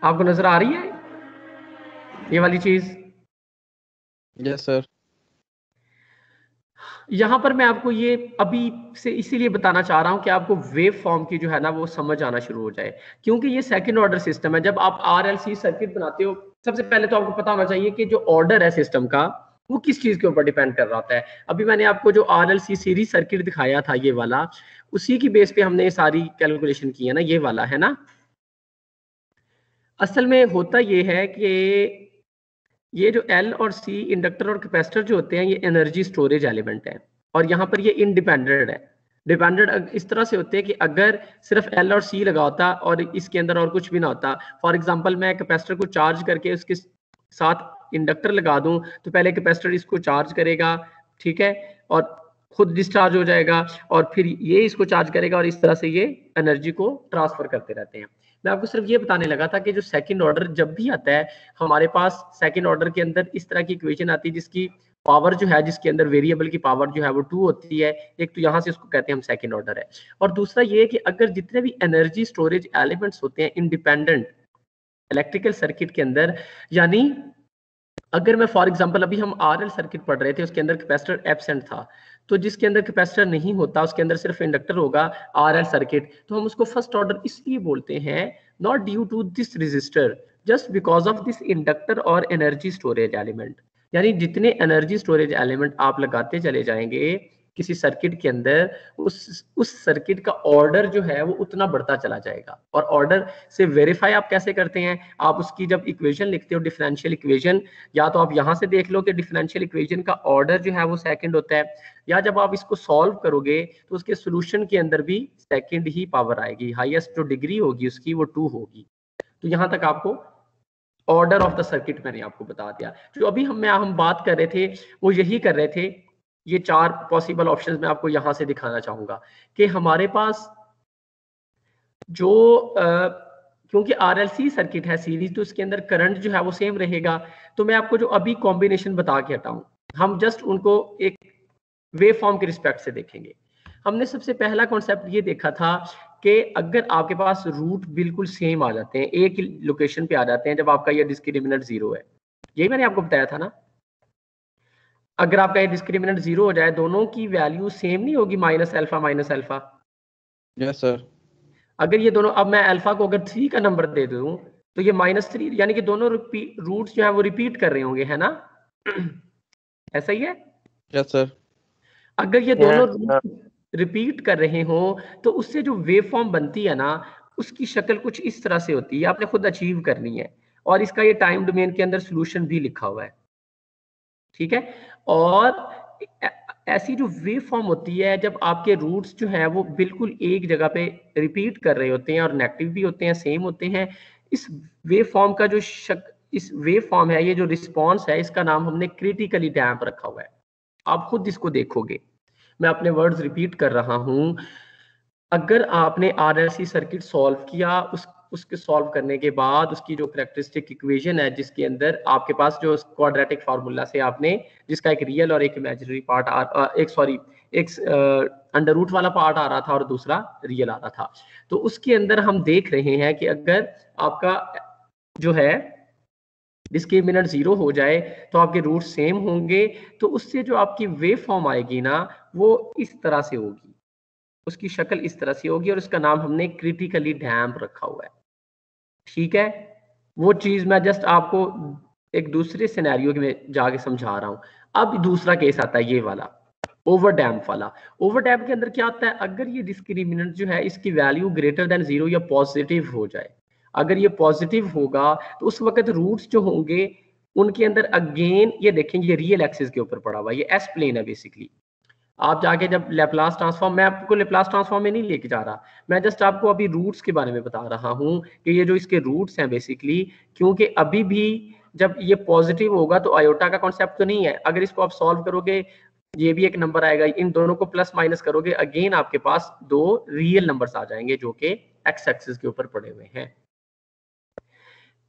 आपको नजर आ रही है ये वाली चीज? Yes sir. यहाँ पर मैं आपको ये अभी से इसीलिए बताना चाह रहा हूँ कि आपको वेव फॉर्म की जो है ना वो समझ आना शुरू हो जाए, क्योंकि ये सेकंड ऑर्डर सिस्टम है। जब आप RLC सर्किट बनाते हो, सबसे पहले तो आपको पता होना चाहिए कि जो ऑर्डर है सिस्टम का वो किस चीज के ऊपर डिपेंड कर रहा होता है। अभी मैंने आपको जो RLC सीरीज सर्किट दिखाया था ये वाला, उसी की बेस पे हमने ये सारी कैलकुलेशन की है ना, ये वाला है ना। असल में होता ये है कि ये जो L और C इंडक्टर और कैपेसिटर जो होते हैं ये एनर्जी स्टोरेज एलिमेंट है, और यहाँ पर ये इंडिपेंडेंट है। डिपेंडेंट इस तरह से होते हैं कि अगर सिर्फ L और C लगा होता और इसके अंदर और कुछ भी ना होता, फॉर एग्जांपल मैं कैपेसिटर को चार्ज करके उसके साथ इंडक्टर लगा दूं तो पहले कैपेसिटर इसको चार्ज करेगा, ठीक है, और खुद डिस्चार्ज हो जाएगा, और फिर ये इसको चार्ज करेगा, और इस तरह से ये एनर्जी को ट्रांसफर करते रहते हैं। मैं आपको सिर्फ ये बताने लगा था कि जो सेकंड ऑर्डर जब भी आता है हमारे पास, सेकंड ऑर्डर के अंदर इस तरह की इक्वेशन आती है जिसकी पावर जो है, जिसके अंदर वेरिएबल की पावर जो है वो 2 होती है। एक तो यहाँ से उसको कहते हैं हम सेकंड ऑर्डर है, और दूसरा ये कि अगर जितने भी एनर्जी स्टोरेज एलिमेंट्स होते हैं इंडिपेंडेंट इलेक्ट्रिकल सर्किट के अंदर, यानी अगर मैं फॉर एग्जांपल अभी हम RL सर्किट पढ़ रहे थे, उसके अंदर कैपेसिटर एब्सेंट था, तो जिसके अंदर कैपेसिटर नहीं होता उसके अंदर सिर्फ इंडक्टर होगा RL सर्किट, तो हम उसको फर्स्ट ऑर्डर इसलिए बोलते हैं, not due to this resistor, just because of this inductor और एनर्जी स्टोरेज एलिमेंट। यानी जितने एनर्जी स्टोरेज एलिमेंट आप लगाते चले जाएंगे किसी सर्किट के अंदर, उस सर्किट का ऑर्डर जो है वो उतना बढ़ता चला जाएगा। और ऑर्डर से वेरीफाई आप कैसे करते हैं? आप उसकी जब इक्वेशन लिखते हो डिफरेंशियल इक्वेशन, या तो आप यहाँ से देख लो कि डिफरेंशियल इक्वेशन का ऑर्डर जो है वो सेकंड होता है, या जब आप इसको सॉल्व करोगे तो उसके सोल्यूशन के अंदर भी सेकंड ही पावर आएगी, हाईएस्ट जो डिग्री होगी उसकी वो 2 होगी। तो यहाँ तक आपको ऑर्डर ऑफ द सर्किट मैंने आपको बता दिया। जो अभी हम बात कर रहे थे वो यही कर रहे थे। ये 4 पॉसिबल ऑप्शंस मैं आपको यहां से दिखाना चाहूंगा कि हमारे पास जो क्योंकि RLC सर्किट है सीरीज, तो इसके अंदर करंट जो है वो सेम रहेगा। तो मैं आपको जो अभी कॉम्बिनेशन बता के हटाऊं, हम जस्ट उनको एक वेव फॉर्म के रिस्पेक्ट से देखेंगे। हमने सबसे पहला कॉन्सेप्ट ये देखा था कि अगर आपके पास रूट बिल्कुल सेम आ जाते हैं, एक ही लोकेशन पे आ जाते हैं, जब आपका ये डिस्क्रिमिनेंट 0 है, यही मैंने आपको बताया था ना। अगर आपका ये डिस्क्रिमिनेंट 0 हो जाए, दोनों की वैल्यू सेम नहीं होगी, माइनस अल्फा। Yes sir. अगर ये दोनों, अब मैं अल्फा को अगर 3 का नंबर दे दूं तो ये -3, यानी कि दोनों रूट्स जो है वो रिपीट कर रहे होंगे, है ना? ऐसा ही है? Yes sir. अगर ये दोनों रूट्स रिपीट कर रहे हो तो उससे जो वेव फॉर्म बनती है ना, उसकी शक्ल कुछ इस तरह से होती है, आपने खुद अचीव करनी है, और इसका ये टाइम डोमेन के अंदर सोल्यूशन भी लिखा हुआ है, ठीक है। और ऐसी जो वेव फॉर्म होती है जब आपके रूट्स जो है वो बिल्कुल एक जगह पे रिपीट कर रहे होते हैं और नेगेटिव भी होते हैं, सेम होते हैं, इस वेव फॉर्म का जो इस वेव फॉर्म है, ये जो रिस्पॉन्स है, इसका नाम हमने क्रिटिकली डैम्प रखा हुआ है। आप खुद इसको देखोगे, मैं अपने वर्ड्स रिपीट कर रहा हूं। अगर आपने RLC सर्किट सॉल्व किया, उसके सॉल्व करने के बाद उसकी जो कैरेक्टरिस्टिक इक्वेशन है, जिसके अंदर आपके पास जो क्वाड्रेटिक फार्मूला से आपने, जिसका एक रियल और एक इमेजिनरी पार्ट एक अंडर रूट वाला पार्ट आ रहा था और दूसरा रियल आ रहा था, तो उसके अंदर हम देख रहे हैं कि अगर आपका जो है डिस्क्रिमिनेंट 0 हो जाए तो आपके रूट सेम होंगे, तो उससे जो आपकी वेव फॉर्म आएगी ना वो इस तरह से होगी, उसकी शक्ल इस तरह से होगी, और उसका नाम हमने क्रिटिकली डैम्प रखा हुआ है, ठीक है। वो चीज मैं जस्ट आपको एक दूसरे सिनेरियो में जाके समझा रहा हूं। अब दूसरा केस आता है ये वाला, ओवर डैम्प वाला। ओवर डैम्प के अंदर क्या होता है? अगर ये डिस्क्रिमिनेंट जो है इसकी वैल्यू ग्रेटर देन 0 या पॉजिटिव हो जाए, अगर ये पॉजिटिव होगा तो उस वक्त रूट्स जो होंगे उनके अंदर अगेन ये देखेंगे, ये रियल एक्सिस के ऊपर पड़ा हुआ, ये एस प्लेन है बेसिकली। आप जाके जब लैप्लास ट्रांसफॉर्म, मैं आपको लैप्लास ट्रांसफॉर्म में नहीं लेके जा रहा, मैं जस्ट आपको अभी रूट्स के बारे में बता रहा हूं कि ये जो इसके रूट्स हैं बेसिकली, क्योंकि अभी भी जब ये पॉजिटिव होगा तो आयोटा का कॉन्सेप्ट तो नहीं है। अगर इसको आप सॉल्व करोगे ये भी एक नंबर आएगा, इन दोनों को प्लस माइनस करोगे अगेन आपके पास दो रियल नंबर्स आ जाएंगे जो कि एक्स एक्सिस के ऊपर पड़े हुए हैं।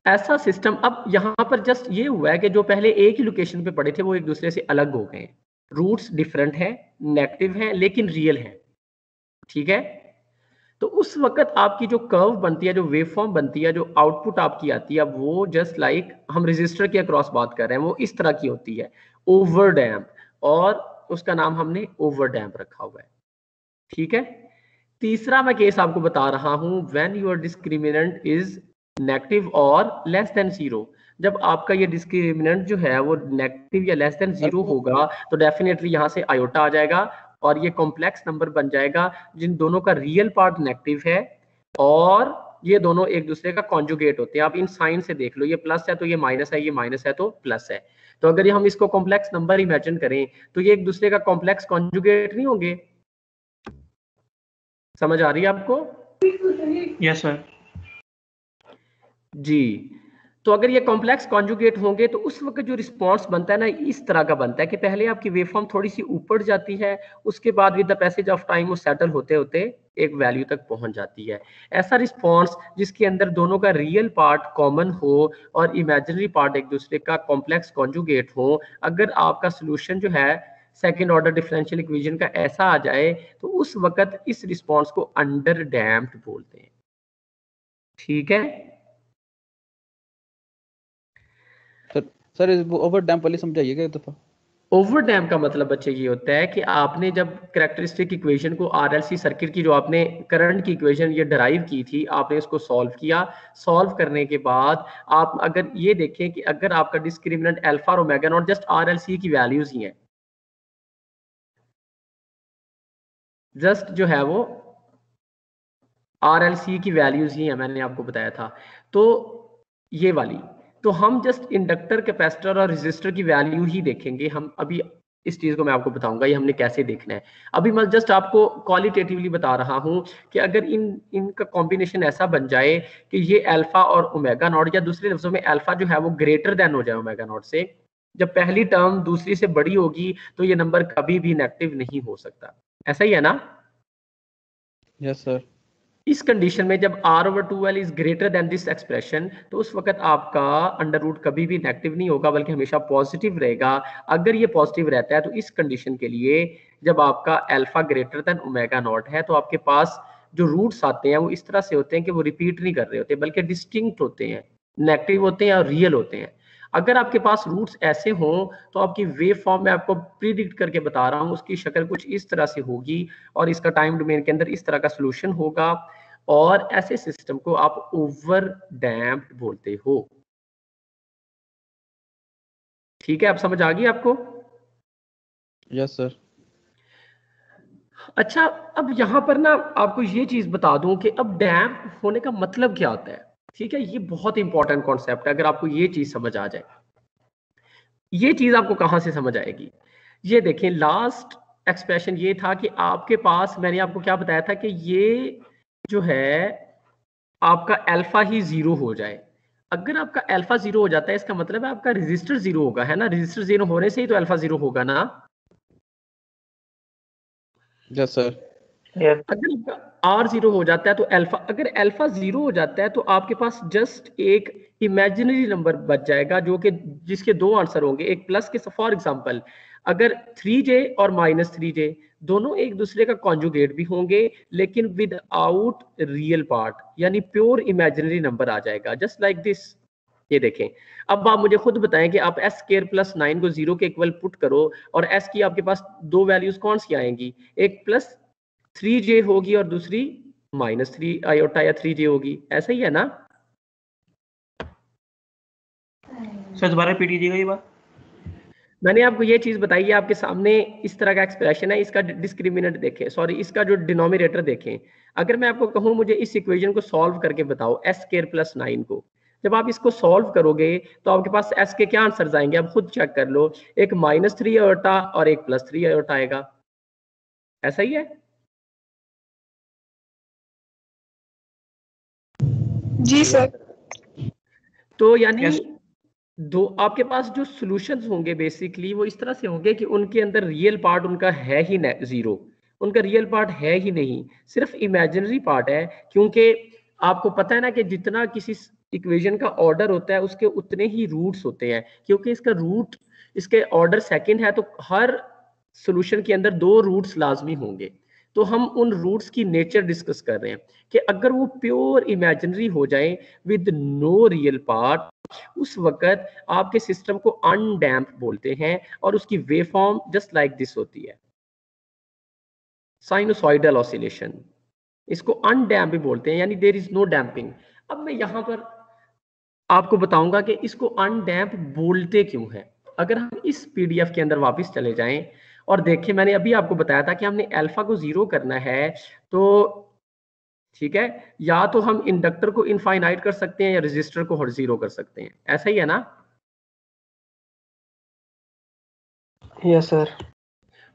ऐसा सिस्टम, अब यहां पर जस्ट ये हुआ है कि जो पहले एक ही लोकेशन पे पड़े थे वो एक दूसरे से अलग हो गए, रूट्स डिफरेंट है, नेगेटिव है लेकिन रियल है, ठीक है। तो उस वक्त आपकी जो कर्व बनती है, जो वेव फॉर्म बनती है, जो आउटपुट आपकी आती है, वो जस्ट लाइक हम रजिस्टर के अक्रॉस बात कर रहे हैं, वो इस तरह की होती है, ओवर डैम्प, और उसका नाम हमने ओवर डैम्प रखा हुआ है, ठीक है। तीसरा मैं केस आपको बता रहा हूं, when your discriminant is negative और लेस देन जीरो। जब आपका ये डिस्क्रिमिनेंट जो है वो नेगेटिव या लेस देन जीरो होगा तो डेफिनेटली यहाँ से आयोटा आ जाएगा और ये कॉम्प्लेक्स नंबर बन जाएगा जिन दोनों का रियल पार्ट नेगेटिव है और ये दोनों एक दूसरे का कॉन्जुगेट होते हैं। आप इन साइन से देख लो, ये प्लस है तो ये माइनस है, ये माइनस है तो प्लस है। तो अगर ये हम इसको कॉम्प्लेक्स नंबर इमेजिन करें तो ये एक दूसरे का कॉम्प्लेक्स कॉन्जुगेट नहीं होंगे। समझ आ रही है आपको? Yes sir. जी, तो अगर ये कॉम्प्लेक्स कॉन्जुगेट होंगे तो उस वक्त जो रिस्पॉन्स बनता है ना, इस तरह का बनता है कि पहले आपकी वेवफॉर्म थोड़ी सी ऊपर जाती है, उसके बाद with the passage of time वो सेटल होते होते एक वैल्यू तक पहुंच जाती है। ऐसा रिस्पॉन्स जिसके अंदर दोनों का रियल पार्ट कॉमन हो और इमेजिनरी पार्ट एक दूसरे का कॉम्प्लेक्स कॉन्जुगेट हो, अगर आपका सोल्यूशन जो है सेकेंड ऑर्डर डिफरेंशियल इक्वेशन का ऐसा आ जाए तो उस वक्त इस रिस्पॉन्स को अंडर डैम्प्ड बोलते हैं, ठीक है। सर वो ओवर डैम्प वाली समझाइएगा एक दफा। ओवर डैम्प का मतलब बच्चे ये होता है कि आपने जब कैरेक्टरिस्टिक इक्वेशन को आरएलसी सर्किट की जो आपने करंट की इक्वेशन ये डराइव की थी, आपने उसको सॉल्व किया। सॉल्व करने के बाद आप अगर ये देखें कि अगर आपका डिस्क्रिमिनेंट अल्फा और ओमेगा नॉट जस्ट आरएलसी की वैल्यूज ही हैं, जस्ट जो है वो आरएलसी की वैल्यूज ही है, मैंने आपको बताया था। तो ये वाली, तो हम जस्ट इंडक्टर, कैपेसिटर और रेजिस्टर की वैल्यू ही देखेंगे हम। अभी इस चीज को मैं आपको बताऊंगा ये हमने कैसे देखना है। अभी मैं जस्ट आपको क्वालिटेटिवली बता रहा हूं कि अगर इनका कॉम्बिनेशन ऐसा बन जाए कि ये अल्फा और ओमेगा नॉट, या दूसरे लफ्जों में अल्फा जो है वो ग्रेटर देन हो जाए ओमेगा नॉट से, जब पहली टर्म दूसरी से बड़ी होगी तो ये नंबर कभी भी नेगेटिव नहीं हो सकता। ऐसा ही है ना? Yes sir. इस कंडीशन में जब r over 2l is greater than this expression तो उस वक्त आपका अंडर रूट कभी भी नेगेटिव नहीं होगा बल्कि हमेशा पॉजिटिव रहेगा। अगर ये पॉजिटिव रहता है तो इस कंडीशन के लिए जब आपका alpha greater than omega naught है तो आपके पास जो रूट्स आते हैं वो इस तरह से होते हैं कि वो रिपीट नहीं कर रहे होते बल्कि डिस्टिंक्ट होते हैं, नेगेटिव होते हैं और रियल होते हैं। अगर आपके पास रूट्स ऐसे हों तो आपकी वेव फॉर्म में आपको प्रीडिक्ट करके बता रहा हूं, उसकी शक्ल कुछ इस तरह से होगी और इसका टाइम डोमेन के अंदर इस तरह का सॉल्यूशन होगा और ऐसे सिस्टम को आप ओवर डैम्प्ड बोलते हो, ठीक है। अब समझ आ गई आपको? Yes sir. अच्छा, अब यहां पर ना आपको ये चीज बता दूं कि अब डैम्प होने का मतलब क्या होता है, ठीक है। ये बहुत इंपॉर्टेंट कॉन्सेप्ट है। अगर आपको ये चीज समझ आ जाए, ये चीज आपको कहां से समझ आएगी? ये देखें, लास्ट एक्सप्रेशन ये था कि आपके पास, मैंने आपको क्या बताया था कि ये जो है आपका अल्फा ही जीरो हो जाए। अगर आपका अल्फा जीरो हो जाता है इसका मतलब है आपका रेजिस्टर जीरो होगा, है ना? रेजिस्टर जीरो होने से ही तो अल्फा जीरो होगा ना। Yes sir. अगर आर जीरो हो जाता है तो अल्फा, अगर अल्फा जीरो हो जाता है तो आपके पास जस्ट एक इमेजिनरी नंबर बच जाएगा जो कि जिसके दो आंसर होंगे, एक प्लस के, फॉर एग्जांपल अगर 3j और -3j दोनों एक दूसरे का कॉन्जुगेट भी होंगे लेकिन विद आउट रियल पार्ट, यानी प्योर इमेजिनरी नंबर आ जाएगा, जस्ट लाइक दिस। ये देखें, अब आप मुझे खुद बताएं कि आप s² + 9 को 0 के इक्वल पुट करो और s की आपके पास दो वैल्यूज कौन सी आएंगी, एक +3j होगी और दूसरी -3 आयोटा या 3j होगी। ऐसा ही है ना? सर दोबारा रिपीट कीजिएगा ये बात। मैंने आपको ये चीज बताई है, आपके सामने इस तरह का एक्सप्रेशन है, इसका डिस्क्रिमिनेंट देखें, सॉरी इसका जो डिनोमिनेटर देखें। अगर मैं आपको कहूं मुझे इस इक्वेशन को सॉल्व करके बताओ s² + 9 को, जब आप इसको सॉल्व करोगे तो आपके पास s के क्या आंसर आएंगे, आप खुद चेक कर लो। एक -3 आयोटा और एक +3 आयोटा आएगा। ऐसा ही है? जी सर। तो यानी दो आपके पास जो सॉल्यूशंस होंगे बेसिकली वो इस तरह से होंगे कि उनके अंदर रियल पार्ट उनका है ही जीरो, उनका रियल पार्ट है ही नहीं, सिर्फ इमेजिनरी पार्ट है। क्योंकि आपको पता है ना कि जितना किसी इक्वेशन का ऑर्डर होता है उसके उतने ही रूट्स होते हैं। क्योंकि इसका रूट, इसके ऑर्डर सेकंड है, तो हर सॉल्यूशन के अंदर दो रूट्स लाजमी होंगे। तो हम उन रूट्स की नेचर डिस्कस कर रहे हैं कि अगर वो प्योर इमेजिनरी हो जाए विद नो रियल पार्ट, उस वक्त आपके सिस्टम को अनडैम्प बोलते हैं और उसकी wave form just like this होती है, साइनोसॉइडल ऑसिलेशन। इसको अनडैम्प भी बोलते हैं, यानी देयर इज नो डैम्पिंग। अब मैं यहां पर आपको बताऊंगा कि इसको अनडैम्प बोलते क्यों है। अगर हम इस पीडीएफ के अंदर वापस चले जाएं और देखें, मैंने अभी आपको बताया था कि हमने अल्फा को जीरो करना है, तो ठीक है, या तो हम इंडक्टर को इनफाइनाइट कर सकते हैं या रेजिस्टर को जीरो कर सकते हैं, ऐसा ही है ना? Yes sir.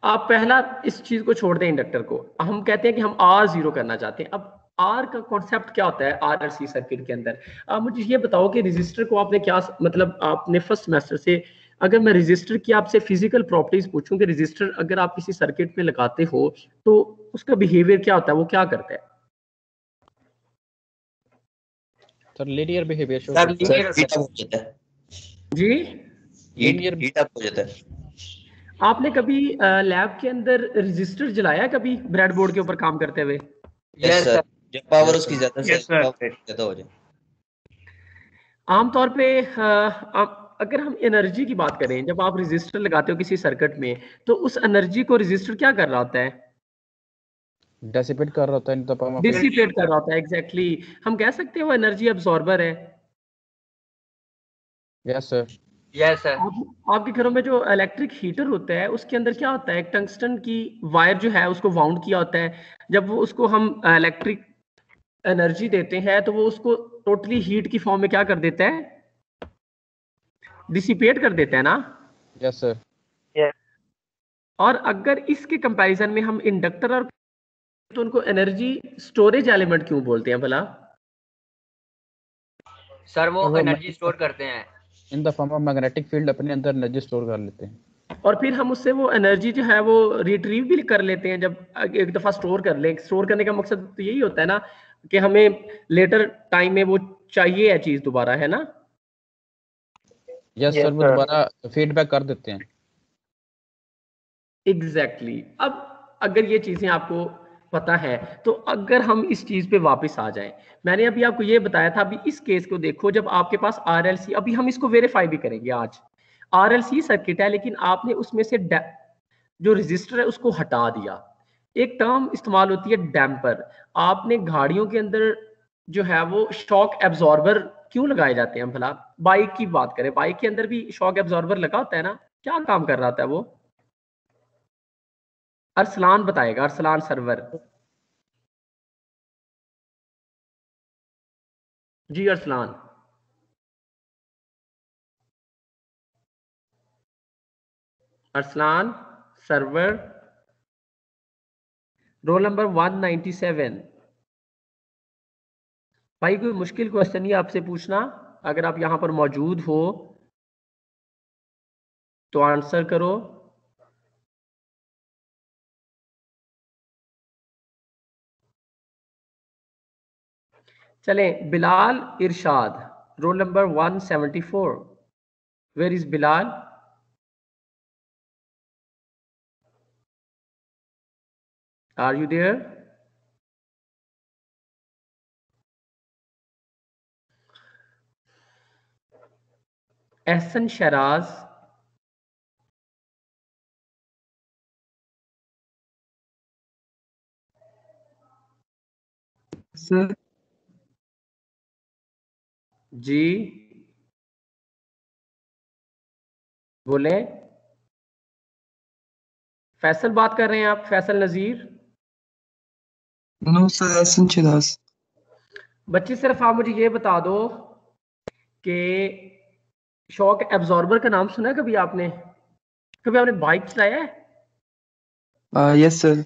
आप पहला इस चीज को छोड़ दें, इंडक्टर को। हम कहते हैं कि हम आर जीरो करना चाहते हैं। अब आर का कॉन्सेप्ट क्या होता है आरएलसी सर्किट के अंदर? आप मुझे ये बताओ कि रेजिस्टर को आपने क्या, मतलब आपने फर्स्ट सेमेस्टर से, अगर मैं रेजिस्टर की आपसे फिजिकल प्रॉपर्टीज पूछूं कि रेजिस्टर अगर आप किसी सर्किट में लगाते हो तो उसका बिहेवियर क्या होता है, वो क्या करता है? Sir linear behaviour show sir करता लीनियर है। हीट अप हो जाता है, जी, लीनियर हीट अप हो जाता है। आपने कभी लैब के अंदर रजिस्टर जलाया कभी ब्रेड बोर्ड के ऊपर काम करते हुए? यस सर, जब पावर उसकी ज्यादा से ज्यादा हो जाए। आमतौर पे अगर हम एनर्जी की बात करें, जब आप रजिस्टर लगाते हो किसी सर्किट में, तो उस एनर्जी को रजिस्टर क्या कर रहा होता है? डेसिपेट कर रहा होता है in the form of dissipate कर रहा होता है, एग्जैक्टली। हम कह सकते हैं वो एनर्जी अब्सॉर्बर है। Yes sir. Yes sir. आपके घरों में जो इलेक्ट्रिक हीटर होता है उसके अंदर क्या होता है, टंगस्टन की वायर जो है उसको वाउंड किया होता है। जब वो उसको हम इलेक्ट्रिक एनर्जी देते हैं तो वो उसको टोटली हीट की फॉर्म में क्या कर देता है, डिसिपेट कर देता है ना? Yes sir. और अगर इसके कंपैरिजन में हम इंडक्टर और, तो उनको एनर्जी स्टोरेज एलिमेंट क्यों बोलते हैं भला? सर वो एनर्जी स्टोर करते हैं in the form of magnetic field, अपने अंदर एनर्जी स्टोर कर लेते हैं और फिर हम उससे वो एनर्जी जो है वो रिट्रीव भी कर लेते हैं जब एक दफा स्टोर कर ले। स्टोर करने का मकसद तो यही होता है ना कि हमें लेटर टाइम में वो चाहिए है चीज दोबारा, है ना? यस सर, वो दोबारा फीडबैक कर देते हैं। एग्जैक्टली। अब अगर ये चीजें आपको पता है तो अगर हम इस चीज पे वापस आ जाएं, मैंने अभी आपको ये बताया था, अभी इस केस को देखो, जब आपके पास आरएलसी, अभी हम इसको वेरीफाई भी करेंगे आज, आरएलसी सर्किट है लेकिन आपने उसमें से जो रजिस्टर है उसको हटा दिया। एक टर्म इस्तेमाल होती है डैम्पर। आपने गाड़ियों के अंदर जो है वो शॉक एब्जॉर्बर क्यों लगाए जाते हैं भला? बाइक की बात करें, बाइक के अंदर भी शॉक एब्जॉर्बर लगा होता है ना? क्या काम कर रहा था वो? अरसलान बताएगा, अरसलान सर्वर। जी अरसलान। Arsalan Sarwar, roll number 197। भाई कोई मुश्किल क्वेश्चन ही आपसे पूछना, अगर आप यहां पर मौजूद हो तो आंसर करो। चलें, Bilal Irshad, roll number 174। Where is Bilal? Are you there? Ehsan Sharaz, sir जी बोले। फैसल बात कर रहे हैं आप? फैसल नजीर? No sir, Ehsan Sharaz. बच्चे सिर्फ आप मुझे ये बता दो कि शॉक एब्जॉर्बर का नाम सुना है कभी आपने? कभी आपने बाइक चलाया है? Yes sir.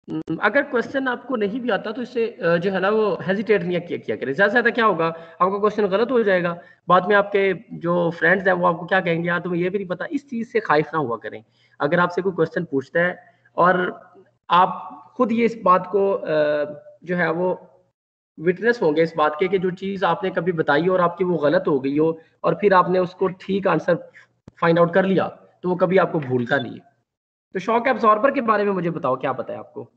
अगर क्वेश्चन आपको नहीं भी आता तो इससे जो है ना वो हेजिटेट नहीं किया करें। ज़्यादा से ज़्यादा क्या होगा, आपका क्वेश्चन गलत हो जाएगा, बाद में आपके जो फ्रेंड्स हैं वो आपको क्या कहेंगे, यार तुम्हें ये भी नहीं पता। इस चीज़ से खाइफ ना हुआ करें। अगर आपसे कोई क्वेश्चन पूछता है और आप खुद ये इस बात को जो है वो विटनेस होंगे इस बात के कि जो चीज़ आपने कभी बताई और आपकी वो गलत हो गई हो और फिर आपने उसको ठीक आंसर फाइंड आउट कर लिया, तो वो कभी आपको भूलता नहीं है। तो शॉक एब्जॉर्बर के बारे में मुझे बताओ, क्या पता है आपको?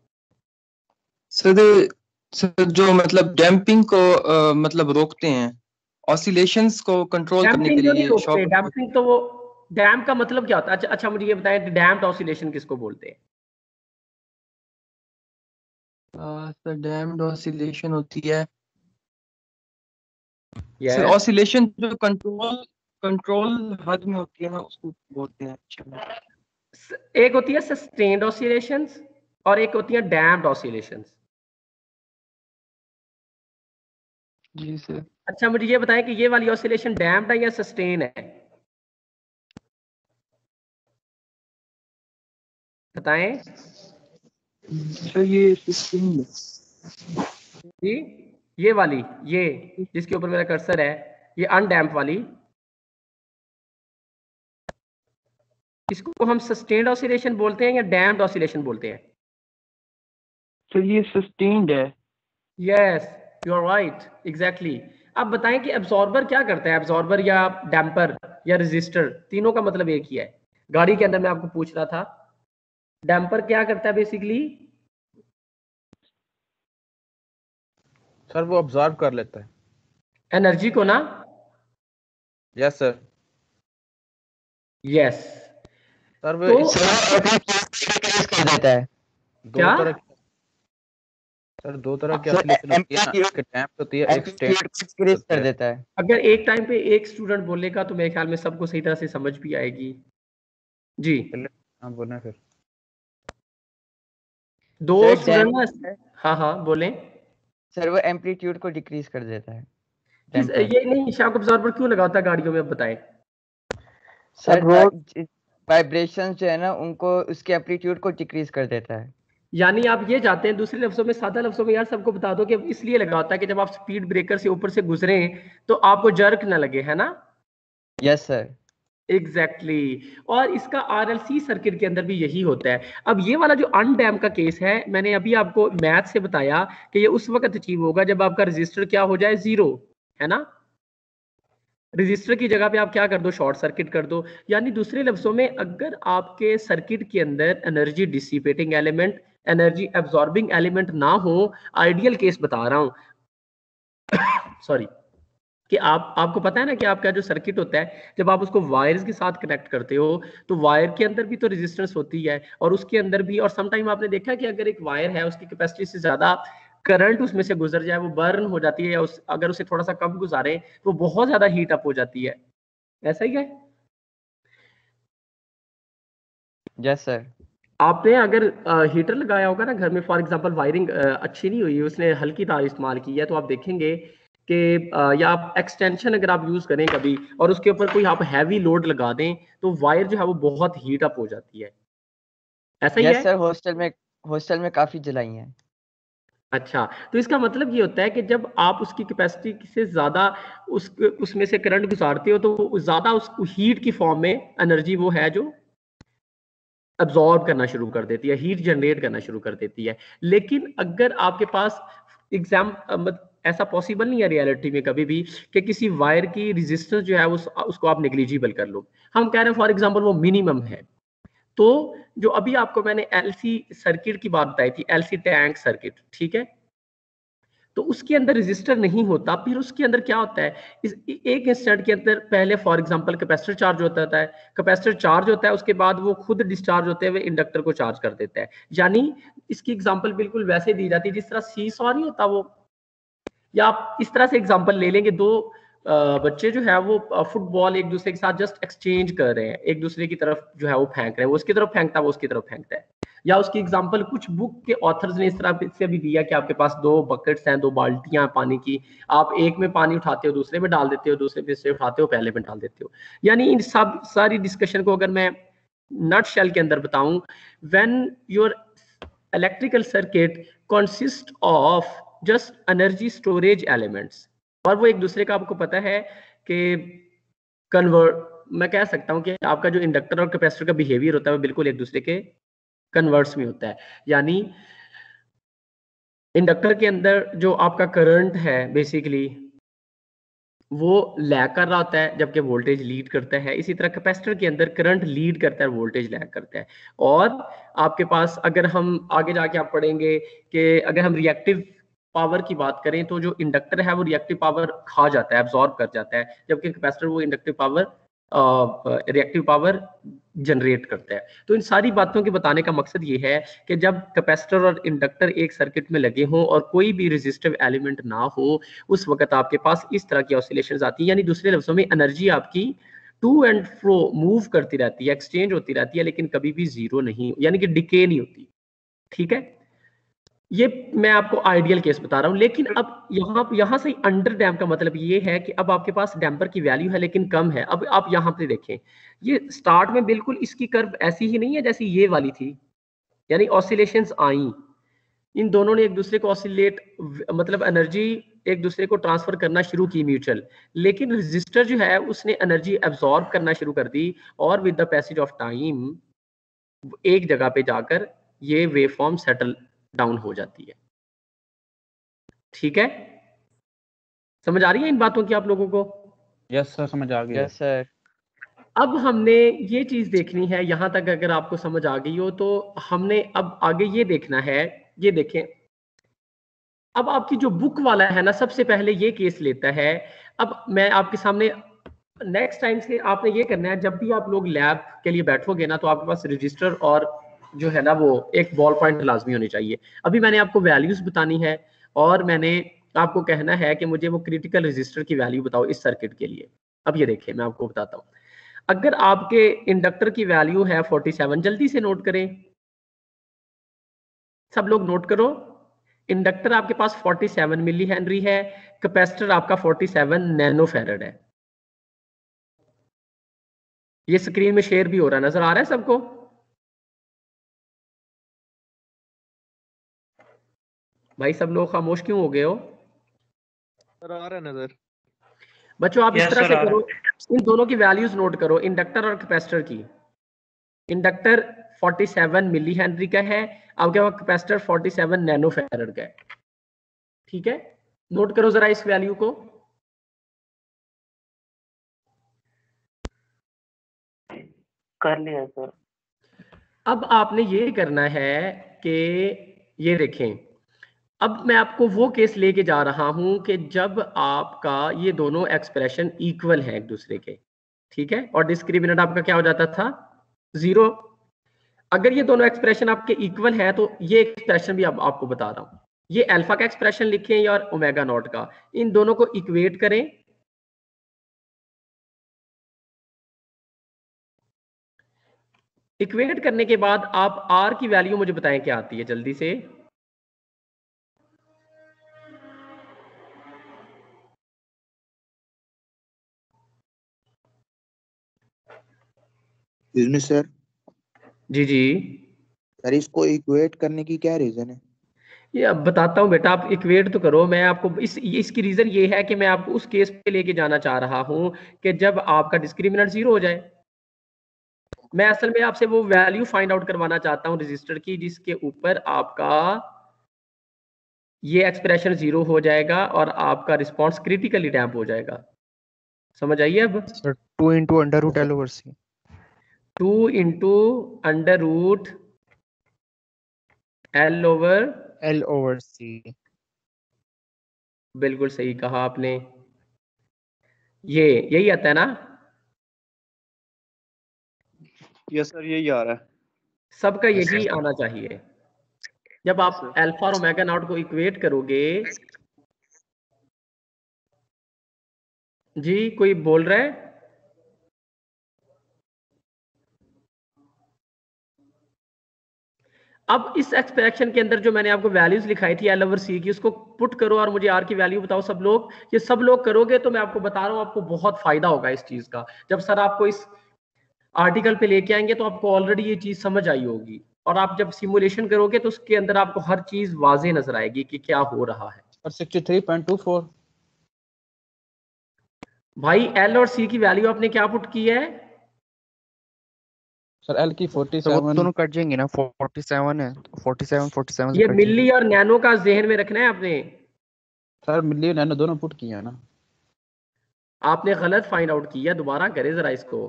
सर जो मतलब डैम्पिंग को मतलब रोकते हैं, ऑसिलेशंस को कंट्रोल करने के लिए शॉक। डैम्पिंग तो वो डैम्प का मतलब क्या होता है? अच्छा मुझे ये बताएं, डैम्प्ड ऑसिलेशन किसको बोलते हैं? सर डैम्प्ड ऑसिलेशन होती है सर ऑसिलेशन जो कंट्रोल हद में होती है ना, उसको बोलते हैं। एक होती है सस्टेन्ड ऑसिलेशंस और एक होती है डैम्प्ड ऑसिलेशंस। जी सर। अच्छा मुझे ये बताएं कि ये वाली ऑसिलेशन डैम्प्ड है या सस्टेन है? बताएं। सर ये सस्टेन जी, ये वाली, ये जिसके ऊपर मेरा कर्सर है, ये अनडैम्प वाली, इसको हम सस्टेन्ड ऑसिलेशन बोलते हैं या डैम्प्ड ऑसिलेशन बोलते हैं? सर ये सस्टेन्ड है। Yes, you are right, exactly. अब बताएं कि एब्जॉर्बर क्या करता है? एब्जॉर्बर या डैम्पर या रेजिस्टर, तीनों का मतलब एक ही है। गाड़ी के अंदर मैं आपको पूछ रहा था, डैम्पर क्या करता है बेसिकली? सर वो ऑब्जॉर्व कर लेता है एनर्जी को ना। Yes sir. यस सर वो तो कर देता है। क्या? दो तरह की ऑसिलेशन होती है ना, एक डैम्प होती है, एक स्टेन्ड कर देता है। अगर एक टाइम पे एक स्टूडेंट बोलेगा तो मेरे ख्याल में सबको सही तरह से समझ भी आएगी। जी हाँ बोलना फिर। दो स्टूडेंट, हाँ बोलें। सर वो एम्पलीट्यूड को डिक्रीज कर देता है। ये नहीं, शॉक अब्जॉर्बर क्यों लगाता है गाड़ियों में, अब बताएं। सर वाइब्रेशंस जो है ना, उनको उसके एम्पलीट्यूड को डिक्रीज कर देता है। यानी आप ये चाहते हैं, दूसरे लफ्जों में, सादा लफ्जों में यार सबको बता दो कि इसलिए लगा होता है कि जब आप स्पीड ब्रेकर से ऊपर से गुजरे तो आपको जर्क ना लगे, है ना? Yes sir, exactly. और इसका आरएलसी सर्किट के अंदर भी यही होता है। अब ये वाला जो अनडैम का केस है, मैंने अभी आपको मैथ से बताया कि ये उस वक्त अचीव होगा जब आपका रजिस्टर क्या हो जाए, 0, है ना? रजिस्टर की जगह पे आप क्या कर दो, शॉर्ट सर्किट कर दो। यानी दूसरे लफ्जों में, अगर आपके सर्किट के अंदर energy dissipating element, energy absorbing element ना हो, आइडियल केस बता रहा हूं सॉरी, कि आपको पता है ना कि आपका जो सर्किट होता है, जब आप उसको वायर्स के साथ कनेक्ट करते हो तो वायर के अंदर भी तो रेजिस्टेंस होती है और उसके अंदर भी, और समटाइम आपने देखा कि अगर एक वायर है उसकी कैपेसिटी से ज्यादा करंट उसमें से गुजर जाए, वो बर्न हो जाती है, या अगर उसे थोड़ा सा कम गुजारे तो बहुत ज्यादा हीट अप हो जाती है। ऐसा ही है? Yes sir. आपने अगर हीटर लगाया होगा ना घर में, फॉर एग्जांपल वायरिंग अच्छी नहीं हुई, उसने हल्की तार इस्तेमाल की है, तो आप देखेंगे कि या आप एक्सटेंशन अगर आप यूज करें कभी और उसके ऊपर कोई आप हैवी लोड लगा दें तो वायर जो है वो बहुत हीट अप हो जाती है। ऐसा ही है? सर हॉस्टल में काफी जलाई है। अच्छा, तो इसका मतलब ये होता है कि जब आप उसकी कैपेसिटी से ज्यादा उसमें से करंट गुजारते हो तो ज्यादा उस हीट की फॉर्म में एनर्जी वो है जो अब्जॉर्ब करना शुरू कर देती है, हीट जनरेट करना शुरू कर देती है। लेकिन अगर आपके पास ऐसा पॉसिबल नहीं है रियलिटी में कभी भी कि किसी वायर की रेजिस्टेंस जो है उसको आप नेग्लिजिबल कर लो। हम कह रहे हैं फॉर एग्जांपल वो मिनिमम है, तो जो अभी आपको मैंने एलसी सर्किट की बात बताई थी, एलसी टैंक सर्किट, ठीक है, तो उसके अंदर रेजिस्टर नहीं होता, फिर उसके अंदर क्या होता है, इस एक इंस्टेंट के अंदर पहले फॉर एग्जांपल कैपेसिटर चार्ज होता है, कैपेसिटर चार्ज होता है, उसके बाद वो खुद डिस्चार्ज होते हुए इंडक्टर को चार्ज कर देता है। यानी इसकी एग्जांपल बिल्कुल वैसे दी जाती है जिस तरह सी सॉ नहीं होता वो, या आप इस तरह से एग्जांपल ले लेंगे, दो बच्चे जो है वो फुटबॉल एक दूसरे के साथ जस्ट एक्सचेंज कर रहे हैं, एक दूसरे की तरफ जो है वो फेंक रहे हैं, वो उसकी तरफ फेंकता है, वो उसकी तरफ फेंकता है। या उसकी एग्जांपल कुछ बुक के ऑथर्स ने इस तरह से भी दिया कि आपके पास 2 बकेट्स हैं, 2 बाल्टियां पानी की, आप एक में पानी उठाते हो, दूसरे में डाल देते हो, दूसरे में से उठाते हो, पहले में डाल देते हो। यानी इन सब सारी डिस्कशन को अगर मैं नट शेल के अंदर बताऊं, when your electrical circuit consist of just energy storage elements, और वो एक दूसरे का आपको पता है कि कन्वर्ट, मैं कह सकता हूं कि आपका जो इंडक्टर और कैपेसिटर का बिहेवियर होता है वो बिल्कुल एक दूसरे के कन्वर्ट्स में होता है। यानी इंडक्टर के अंदर जो आपका करंट है बेसिकली वो लैग कर रहा होता है जबकि वोल्टेज लीड करता है। इसी तरह कैपेसिटर के अंदर करंट लीड करता है, वोल्टेज लैग करता है। और आपके पास अगर हम आगे जाके आप पढ़ेंगे कि अगर हम रिएक्टिव पावर की बात करें तो जो इंडक्टर है वो रिएक्टिव पावर खा जाता है, एब्जॉर्ब कर जाता है, जबकि कैपेसिटर वो inductive power reactive power generate करता है। तो इन सारी बातों के बताने का मकसद ये है कि जब कैपेसिटर और इंडक्टर एक सर्किट में लगे हों और कोई भी रेजिस्टिव एलिमेंट ना हो, उस वक्त आपके पास इस तरह की ऑसिलेशंस आती हैं। यानी दूसरे लफ्जों में एनर्जी आपकी टू एंड फ्रो मूव करती रहती है, एक्सचेंज होती रहती है, लेकिन कभी भी जीरो नहीं, यानी कि डिके नहीं होती। ठीक है, ये मैं आपको आइडियल केस बता रहा हूं। लेकिन अब यहां से अंडर डैम्प का मतलब ये है कि अब आपके पास डैम्पर की वैल्यू है लेकिन कम है। अब आप यहां पे देखें, ये स्टार्ट में बिल्कुल इसकी कर्व ऐसी ही नहीं है जैसी ये वाली थी, यानी ऑसिलेशंस आई, इन दोनों ने एक दूसरे को ऑसिलेट मतलब एनर्जी एक दूसरे को ट्रांसफर करना शुरू की म्यूचुअल, लेकिन रेजिस्टर जो है उसने एनर्जी एब्जॉर्ब करना शुरू कर दी और with the passage of time एक जगह पे जाकर ये वेव फॉर्म सेटल डाउन हो जाती है। ठीक है, समझ आ रही है इन बातों की आप लोगों को? यस सर, समझ आ गया। Yes sir. अब हमने ये चीज देखनी है, यहां तक अगर आपको समझ आ गई हो तो हमने अब आगे ये देखना है। ये देखें, अब आपकी जो बुक वाला है ना, सबसे पहले ये केस लेता है। अब मैं आपके सामने नेक्स्ट टाइम से आपने ये करना है, जब भी आप लोग लैब के लिए बैठोगे ना तो आपके पास रजिस्टर और जो है ना वो एक बॉल पॉइंट लाजमी होनी चाहिए। अभी मैंने आपको वैल्यूज बतानी है और मैंने आपको कहना है कि मुझे वो क्रिटिकल रजिस्टर की वैल्यू बताओ इस सर्किट के लिए। अब ये देखिए मैं आपको बताता हूँ, अगर आपके इंडक्टर की वैल्यू है 47, जल्दी से नोट करें, सब लोग नोट करो। इंडक्टर आपके पास 47 मिली हेनरी है, कैपेसिटर आपका 47 नैनो फैराड है। ये स्क्रीन में शेयर भी हो रहा है, नजर आ रहा है सबको? भाई सब लोग खामोश क्यों हो गए हो? सर आ रहा है नजर। बच्चों आप इस तरह से करो, इन दोनों की वैल्यूज नोट करो, इंडक्टर और कैपेसिटर की। इंडक्टर 47 मिली हेनरी का है, आपके पास कैपेसिटर 47 नैनो फैराड का है। ठीक है, नोट करो जरा इस वैल्यू को। कर लिया सर। अब आपने ये करना है कि ये देखें, अब मैं आपको वो केस लेके जा रहा हूं कि जब आपका ये दोनों एक्सप्रेशन इक्वल है एक दूसरे के, ठीक है, और डिस्क्रिमिनेंट आपका क्या हो जाता था? 0। अगर ये दोनों एक्सप्रेशन आपके इक्वल है तो ये एक्सप्रेशन भी अब आपको बता रहा हूं, ये अल्फा का एक्सप्रेशन लिखें या ओमेगा नॉट का, इन दोनों को इक्वेट करें। इक्वेट करने के बाद आप आर की वैल्यू मुझे बताएं क्या आती है जल्दी से। सर जी जी सर, इसको इक्वेट करने की क्या रीजन है? ये अब बताता हूँ बेटा, आप इक्वेट तो करो। मैं आपको इसकी रीजन ये है कि मैं आपको उस केस पे लेके जाना चाह रहा हूँ कि जब आपका डिस्क्रिमिनेंट 0 हो जाए। मैं असल में आपसे वो वैल्यू फाइंड आउट करवाना चाहता हूँ रजिस्टर की जिसके ऊपर आपका ये एक्सप्रेशन 0 हो जाएगा और आपका रिस्पॉन्स क्रिटिकली डैम्प हो जाएगा। समझ आइए अब? Sir 2 into under root L over C. 2 into under root L over C. बिल्कुल सही कहा आपने, ये यही आता है ना? यस सर, यही आ रहा है। सबका यही आना चाहिए। जब आप अल्फा और ओमेगा नॉट को इक्वेट करोगे, जी कोई बोल रहा है? अब इस एक्सप्रेशन के अंदर जो मैंने आपको वैल्यूज लिखाई थी एल ओवर सी की, उसको पुट करो और मुझे आर की वैल्यू बताओ सब लोग। ये सब लोग करोगे तो मैं आपको बता रहा हूं आपको बहुत फायदा होगा इस चीज का। जब सर आपको इस आर्टिकल पे लेके आएंगे तो आपको ऑलरेडी ये चीज समझ आई होगी। और आप जब सिमुलेशन करोगे तो उसके अंदर आपको हर चीज वाजे नजर आएगी कि क्या हो रहा है। और 63.24 भाई एल और सी की वैल्यू आपने क्या पुट की है? सर एल की 47 तो वो दोनों कट जाएंगे ना, 47 है, 47 से ये कट मिली जाएंगे। और नैनो का जहन में रखना है आपने। सर मिली नैनो दोनों पुट किया है ना। आपने गलत फाइंड आउट किया, दोबारा करें जरा इसको।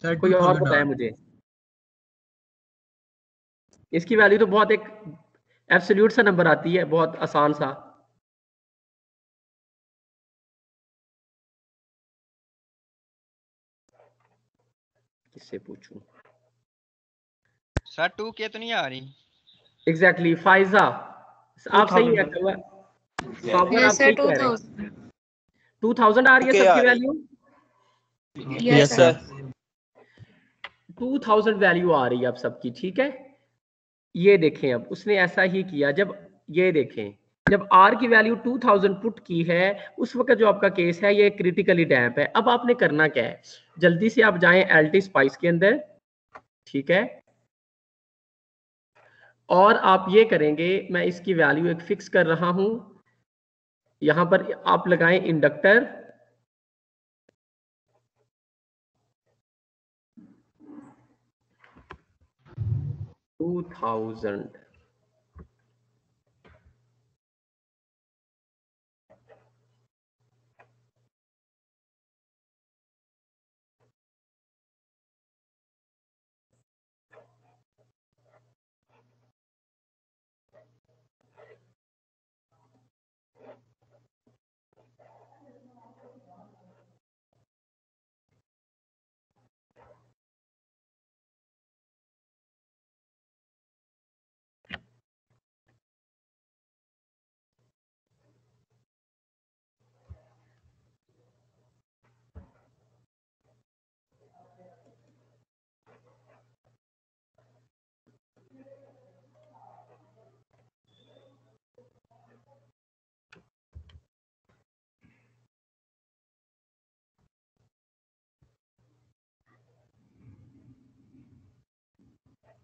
सर कोई और 2000 बताए मुझे। इसकी वैल्यू तो बहुत एक एब्सोल्यूट सा नंबर आती है, बहुत आसान सा। किससे पूछूं? सर 2K तो नहीं आ रही। एग्जैक्टली फाइजा आप सही है। खबर आप सही कह रहे हैं। 2000 आ रही है सबकी वैल्यू। यस सर 2000 वैल्यू आ रही है अब सबकी, ठीक है। ये देखें, अब उसने ऐसा ही किया। जब ये देखें, जब आर की वैल्यू 2000 पुट की है, उस वक्त जो आपका केस है ये क्रिटिकली डैम्प है। अब आपने करना क्या है, जल्दी से आप जाएं एलटी स्पाइस के अंदर, ठीक है। और आप ये करेंगे, मैं इसकी वैल्यू एक फिक्स कर रहा हूं, यहां पर आप लगाएं इंडक्टर, टू 2000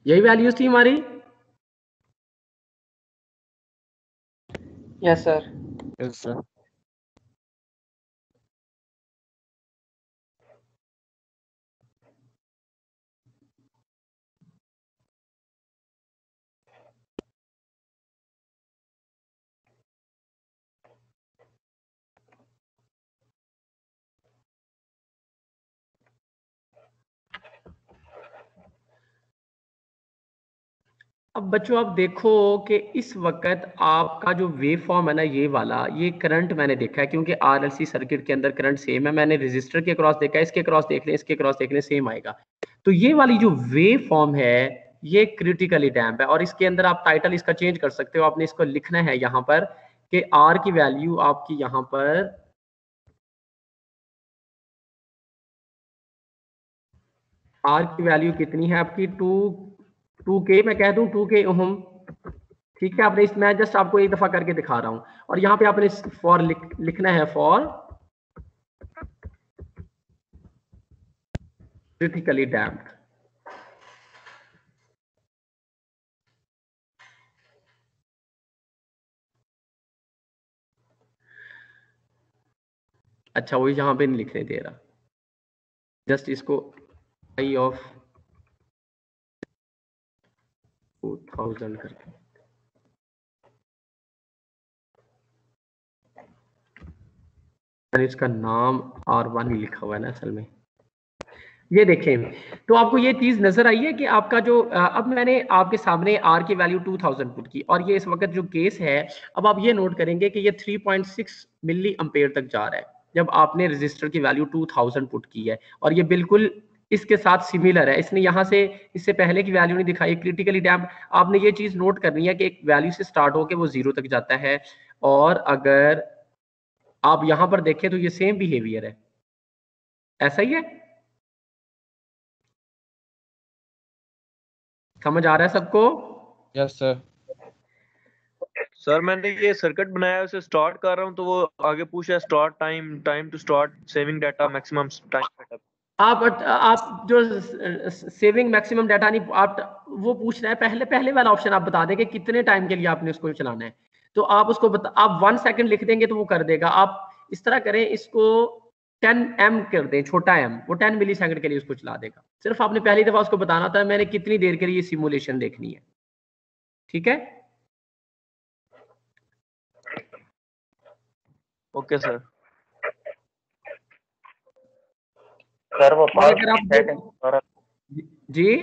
यही वैल्यूज थी हमारी। यस सर यस सर अब बच्चों आप देखो कि इस वक्त आपका जो वेव फॉर्म है ना, ये वाला, ये करंट मैंने देखा है, क्योंकि आरएलसी सर्किट के अंदर करंट सेम है। मैंने रजिस्टर के क्रॉस देखा है, इसके क्रॉस देख लें, इसके क्रॉस देख लें, सेम आएगा। तो ये वाली जो वेव फॉर्म है ये क्रिटिकली डैम्प है। और इसके अंदर आप टाइटल इसका चेंज कर सकते हो। आपने इसको लिखना है यहाँ पर कि आर की वैल्यू आपकी यहाँ पर आर की वैल्यू कितनी है आपकी, 2K मैं कह दूं 2K ओम, ठीक है। आपने इस, मैं जस्ट आपको एक दफा करके दिखा रहा हूं। और यहाँ पे आपने फॉर लिखना है फॉर क्रिटिकली डैम्प्ड। अच्छा वो यहाँ पे नहीं लिखने दे रहा, जस्ट इसको आई ऑफ 2000 करके। मैंने इसका नाम R1 ही लिखा हुआ है ना असल में। ये देखें, तो आपको ये चीज नजर आई है कि आपका जो अब मैंने आपके सामने आर की वैल्यू 2000 पुट की, और ये इस वक्त जो केस है, अब आप ये नोट करेंगे कि ये 3.6 मिली एम्पेयर तक जा रहा है जब आपने रजिस्टर की वैल्यू 2000 पुट की है। और ये बिल्कुल इसके साथ सिमिलर है। इसने यहाँ से इससे पहले की वैल्यू नहीं दिखाई, क्रिटिकली डैम्प। आपने ये चीज नोट करनी है कि एक वैल्यू से स्टार्ट होकर वो 0 तक जाता है। और अगर आप यहाँ पर देखें तो ये सेम बिहेवियर है, ऐसा ही है। समझ आ रहा है सबको? यस सर सर मैंने ये सर्किट बनाया, उसे स्टार्ट कर रहा हूँ तो वो आगे पूछा है start time to start saving data maximum time setup. आप जो सेविंग मैक्सिमम डाटा नहीं, आप वो पूछ रहा है पहले वाला ऑप्शन आप बता दें कि कितने टाइम के लिए आपने उसको चलाना है, तो आप उसको आप 1 सेकंड लिख देंगे तो वो कर देगा। आप इस तरह करें, इसको 10m कर दें, छोटा m, वो 10 मिली सेकंड के लिए उसको चला देगा। सिर्फ आपने पहली दफा उसको बताना था मैंने कितनी देर के लिए सिमुलेशन देखनी है, ठीक है? Okay sir. सर वो और अगर आप जी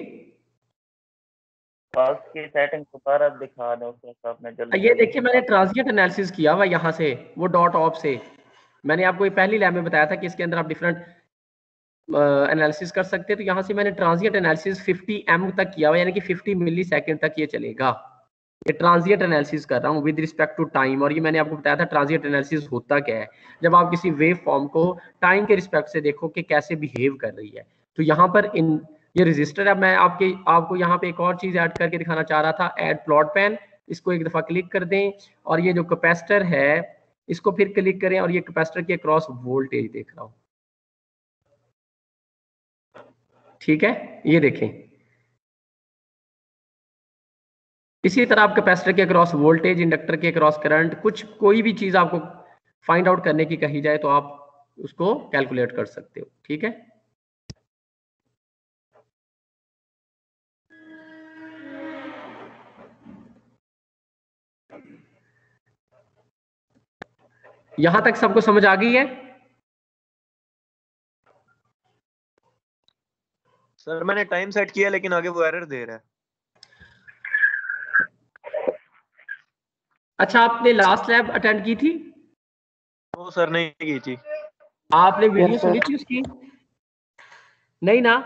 पास की सेटिंग दोबारा दिखा दो उसके हिसाब में जल्दी। ये देखिए मैंने ट्रांजिएंट एनालिसिस किया हुआ यहाँ से, वो डॉट ऑफ से। मैंने आपको ये पहली लैब में बताया था कि इसके अंदर आप डिफरेंट एनालिसिस कर सकते हैं। तो यहाँ से मैंने ट्रांजिएंट एनालिसिस 50m तक किया हुआ, यानी कि 50 मिली सेकेंड तक ये चलेगा। ये ट्रांजिएंट एनालिसिस कर रहा हूँ विद रिस्पेक्ट टू टाइम। और ये मैंने आपको बताया था ट्रांजिएंट एनालिसिस होता क्या है, जब आप किसी वेव फॉर्म को टाइम के रिस्पेक्ट से देखो कि कैसे बिहेव कर रही है। तो यहाँ पर ये रजिस्टर है। मैं आपको यहाँ पे एक और चीज ऐड करके दिखाना चाह रहा था, ऐड प्लॉट पैन। इसको एक दफा क्लिक कर दें और ये जो कैपेसिटर है इसको फिर क्लिक करें और ये कैपेसिटर के अक्रॉस वोल्टेज देख रहा हूँ, ठीक है? ये देखें, इसी तरह आप कैपेसिटर के अक्रॉस वोल्टेज, इंडक्टर के अक्रॉस करंट, कोई भी चीज आपको फाइंड आउट करने की कही जाए तो आप उसको कैलकुलेट कर सकते हो, ठीक है? यहां तक सबको समझ आ गई है? सर मैंने टाइम सेट किया लेकिन आगे वो एरर दे रहा है। अच्छा, आपने लास्ट लैब अटेंड की थी? वो सर नहीं की थी। आपने वीडियो सुनी थी उसकी? नहीं ना?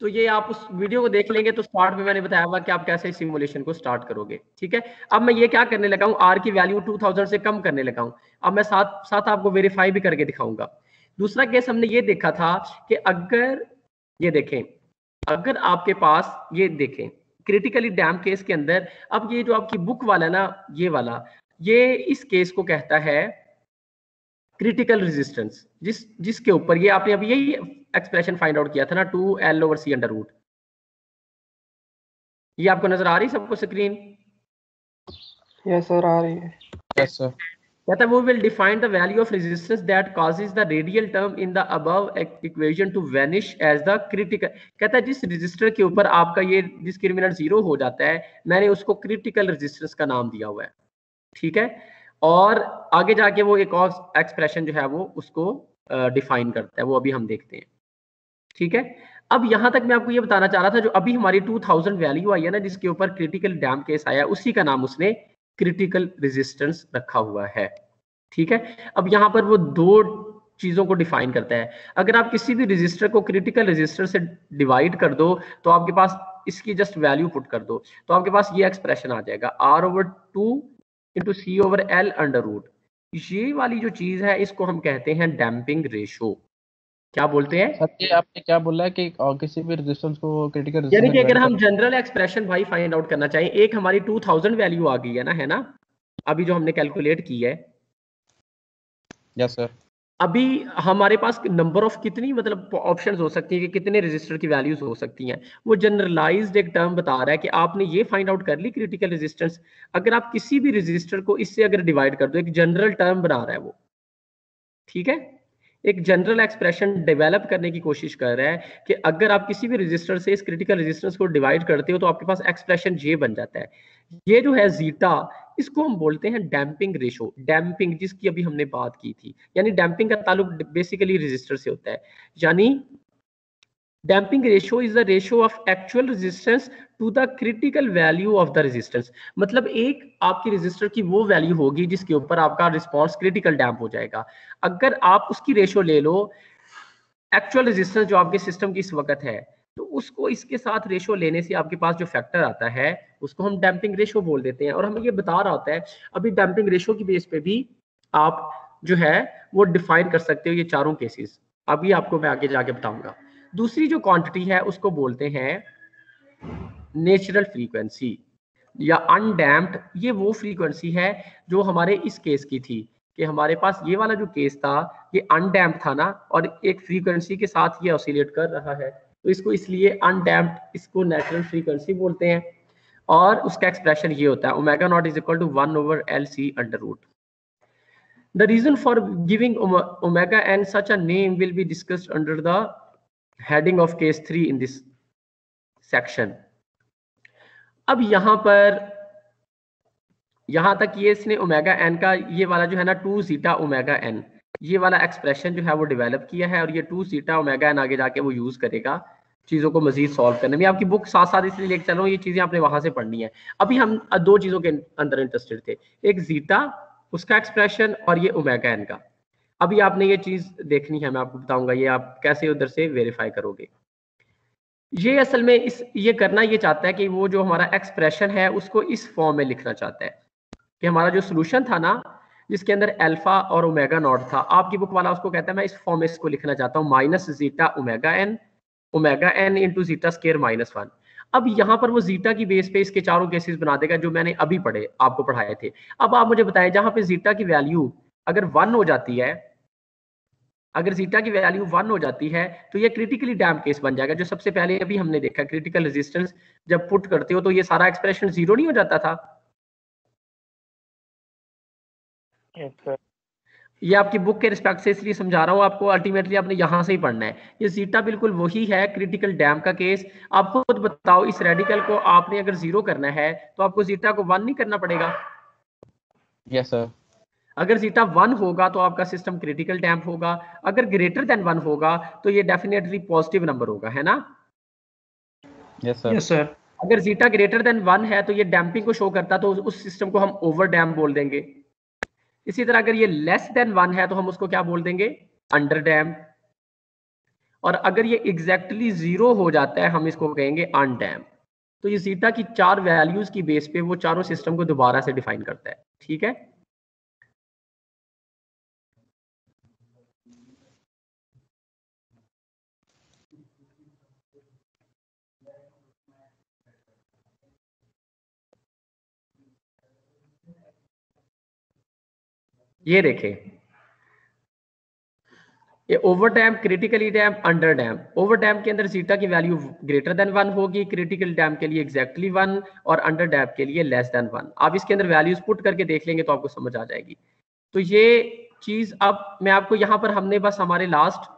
तो ये आप उस वीडियो को देख लेंगे तो स्टार्ट में मैंने बताया हुआ कि आप कैसे सिमुलेशन को स्टार्ट करोगे, ठीक है? अब मैं ये क्या करने लगा हूँ, आर की वैल्यू 2000 से कम करने लगा हूँ। अब मैं साथ आपको वेरीफाई भी करके दिखाऊंगा। दूसरा केस हमने ये देखा था कि अगर ये देखें, अगर आपके पास ये देखें क्रिटिकली डैम्प केस के अंदर, अब ये जो आपकी बुक वाला ना, ये वाला, ये इस केस को कहता है क्रिटिकल रेजिस्टेंस, जिसके ऊपर ये आपने अभी यही एक्सप्रेशन फाइंड आउट किया था ना, 2L/C√। ये आपको नजर आ रही सबको स्क्रीन? यस सर, आ रही है। Yes sir. कहता है we will define the value of resistance that causes the radial term in the above equation to vanish as the critical। कहता है जिस रेजिस्टर के ऊपर आपका ये डिस्क्रिमिनेंट 0 हो जाता है, मैंने उसको क्रिटिकल रेजिस्टेंस का नाम दिया हुआ है, ठीक है? और आगे जाके वो एक और एक्सप्रेशन जो है वो उसको डिफाइन करता है, वो अभी हम देखते हैं, ठीक है? अब यहां तक मैं आपको ये बताना चाह रहा था, जो अभी हमारी 2000 वैल्यू आई है ना, जिसके ऊपर क्रिटिकल डैम्प केस आया, उसी का नाम उसने क्रिटिकल रेजिस्टेंस रखा हुआ है, ठीक है? अब यहाँ पर वो दो चीजों को डिफाइन करता है। अगर आप किसी भी रजिस्टर को क्रिटिकल रजिस्टर से डिवाइड कर दो तो आपके पास इसकी जस्ट वैल्यू पुट कर दो तो आपके पास ये एक्सप्रेशन आ जाएगा, R/2 × C/L√। ये वाली जो चीज है इसको हम कहते हैं डैम्पिंग रेशो। क्या बोलते हैं सर? ये आपने क्या बोला है कि किसी भी रेजिस्टेंस को क्रिटिकल यानी कि अगर हम जनरल एक्सप्रेशन भाई फाइंड आउट करना चाहें, एक हमारी 2000 वैल्यू आ गई है ना, अभी जो हमने कैलकुलेट की है। Yes sir. अभी हमारे पास नंबर ऑफ कितनी मतलब ऑप्शंस हो सकती है कि कितने रजिस्टर की वैल्यूज हो सकती हैं, वो जनरलाइज्ड एक टर्म बता रहा है कि आपने ये फाइंड आउट कर ली क्रिटिकल रेजिस्टेंस। अगर आप किसी भी रजिस्टर को इससे अगर डिवाइड कर दो, एक जनरल टर्म बना रहा है वो, ठीक है? एक जनरल एक्सप्रेशन डेवलप करने की कोशिश कर रहा है कि अगर आप किसी भी रजिस्टर से इस क्रिटिकल रेजिस्टेंस को डिवाइड करते हो तो आपके पास एक्सप्रेशन ये बन जाता है। ये जो है जीटा, इसको हम बोलते हैं डैम्पिंग रेशो। डैम्पिंग जिसकी अभी हमने बात की थी, यानी डैम्पिंग का ताल्लुक बेसिकली रजिस्टर से होता है। यानी damping ratio is the ratio of actual resistance to the critical value of the resistance. मतलब एक आपकी रेजिस्टर की वो वैल्यू होगी जिसके ऊपर आपका रिस्पॉन्स क्रिटिकल डैम्प हो जाएगा। अगर आप उसकी रेशो ले लो, एक्चुअल रेजिस्टेंस जो आपके सिस्टम की इस वक्त है, तो उसको इसके साथ रेशो लेने से आपके पास जो फैक्टर आता है उसको हम डैम्पिंग रेशो बोल देते हैं। और हमें ये बता रहा होता है अभी डैम्पिंग रेशो की बेस पे भी आप जो है वो डिफाइन कर सकते हो ये चारों केसेस। अभी आपको मैं आगे जाके बताऊंगा। दूसरी जो क्वांटिटी है उसको बोलते हैं नेचुरल फ्रीक्वेंसी या अनडैम्प्ड। ये वो फ्रीक्वेंसी है जो हमारे इस केस की थी कि हमारे पास ये वाला जो केस था ये अनडैम्प्ड था ना, और एक फ्रीक्वेंसी के साथ ये ऑसिलेट कर रहा है। तो इसको इसलिए अनडैम्प्ड, इसको नेचुरल फ्रीक्वेंसी बोलते हैं। और उसका एक्सप्रेशन ये होता है omega not is equal to 1/LC under root. The reason for giving omega n such a name will be discussed under the heading of case 3 in this section. अब यहां तक ये इसने ओमेगा एन का ये वाला जो है ना 2 zeta ओमेगा एन, ये वाला एक्सप्रेशन जो है वो डेवलप किया है, और ये 2 zeta ओमेगा एन आगे जाके वो यूज करेगा चीजों को मजीद सॉल्व करने में। आपकी बुक साथ साथ इसलिए लेके चल रहा हूँ, ये चीजें आपने वहां से पढ़नी है। अभी हम दो चीजों के अंदर इंटरेस्टेड थे, एक जीटा उसका एक्सप्रेशन और ये ओमेगा एन का। अभी आपने ये चीज देखनी है, मैं आपको बताऊंगा ये आप कैसे उधर से वेरीफाई करोगे। ये असल में ये करना ये चाहता है कि वो जो हमारा एक्सप्रेशन है उसको इस फॉर्म में लिखना चाहता है कि हमारा जो सोल्यूशन था ना जिसके अंदर अल्फा और ओमेगा नॉट था, आपकी बुक वाला उसको कहता है मैं इस फॉर्म में इसको लिखना चाहता हूँ minus zeta omega n into zeta square -1। अब यहाँ पर वो जीटा की बेस पे इसके चारों केसेस बना देगा जो मैंने अभी आपको पढ़ाए थे। अब आप मुझे बताएं जहां पे जीटा की वैल्यू अगर 1 हो जाती है, अगर जीटा की वैल्यू 1 हो जाती है तो ये क्रिटिकली डैम्प केस बन जाएगा, जो सबसे पहले अभी हमने देखा क्रिटिकल रेजिस्टेंस जब पुट करते हो तो ये सारा एक्सप्रेशन 0 नहीं हो जाता था। ये आपकी बुक के रिस्पेक्ट से इसलिए समझा रहा हूँ आपको, अल्टीमेटली आपने यहां से ही पढ़ना है। ये जीटा बिल्कुल वही है क्रिटिकल डैम्प का केस। आप खुद बताओ इस रेडिकल को आपने अगर 0 करना है तो आपको जीटा को 1 नहीं करना पड़ेगा? Yes sir. अगर जीटा 1 होगा तो आपका सिस्टम क्रिटिकल डैम्प होगा, अगर ग्रेटर देन 1 होगा तो ये डेफिनेटली पॉजिटिव नंबर होगा, है ना? Yes sir. Yes sir. अगर जीटा ग्रेटर देन 1 है तो ये डैम्पिंग को शो करता, तो उस सिस्टम को हम ओवर डैम्प बोल देंगे। इसी तरह अगर ये लेस देन 1 है तो हम उसको क्या बोल देंगे? Under damp. और अगर ये एग्जैक्टली 0 हो जाता है हम इसको कहेंगे अनडैम्प। तो ये जीटा की 4 वैल्यूज की बेस पे वो चारों सिस्टम को दोबारा से डिफाइन करता है। ठीक है, ये देखें ये over damp, critically damp, under damp. Over damp के अंदर जीटा की वैल्यू ग्रेटर देन 1 होगी, क्रिटिकल डैम्प के लिए एग्जैक्टली 1 और अंडर डैम्प के लिए लेस देन 1। आप इसके अंदर वैल्यूज पुट करके देख लेंगे तो आपको समझ आ जाएगी। तो ये चीज अब मैं आपको यहाँ पर हमने बस हमारे लास्ट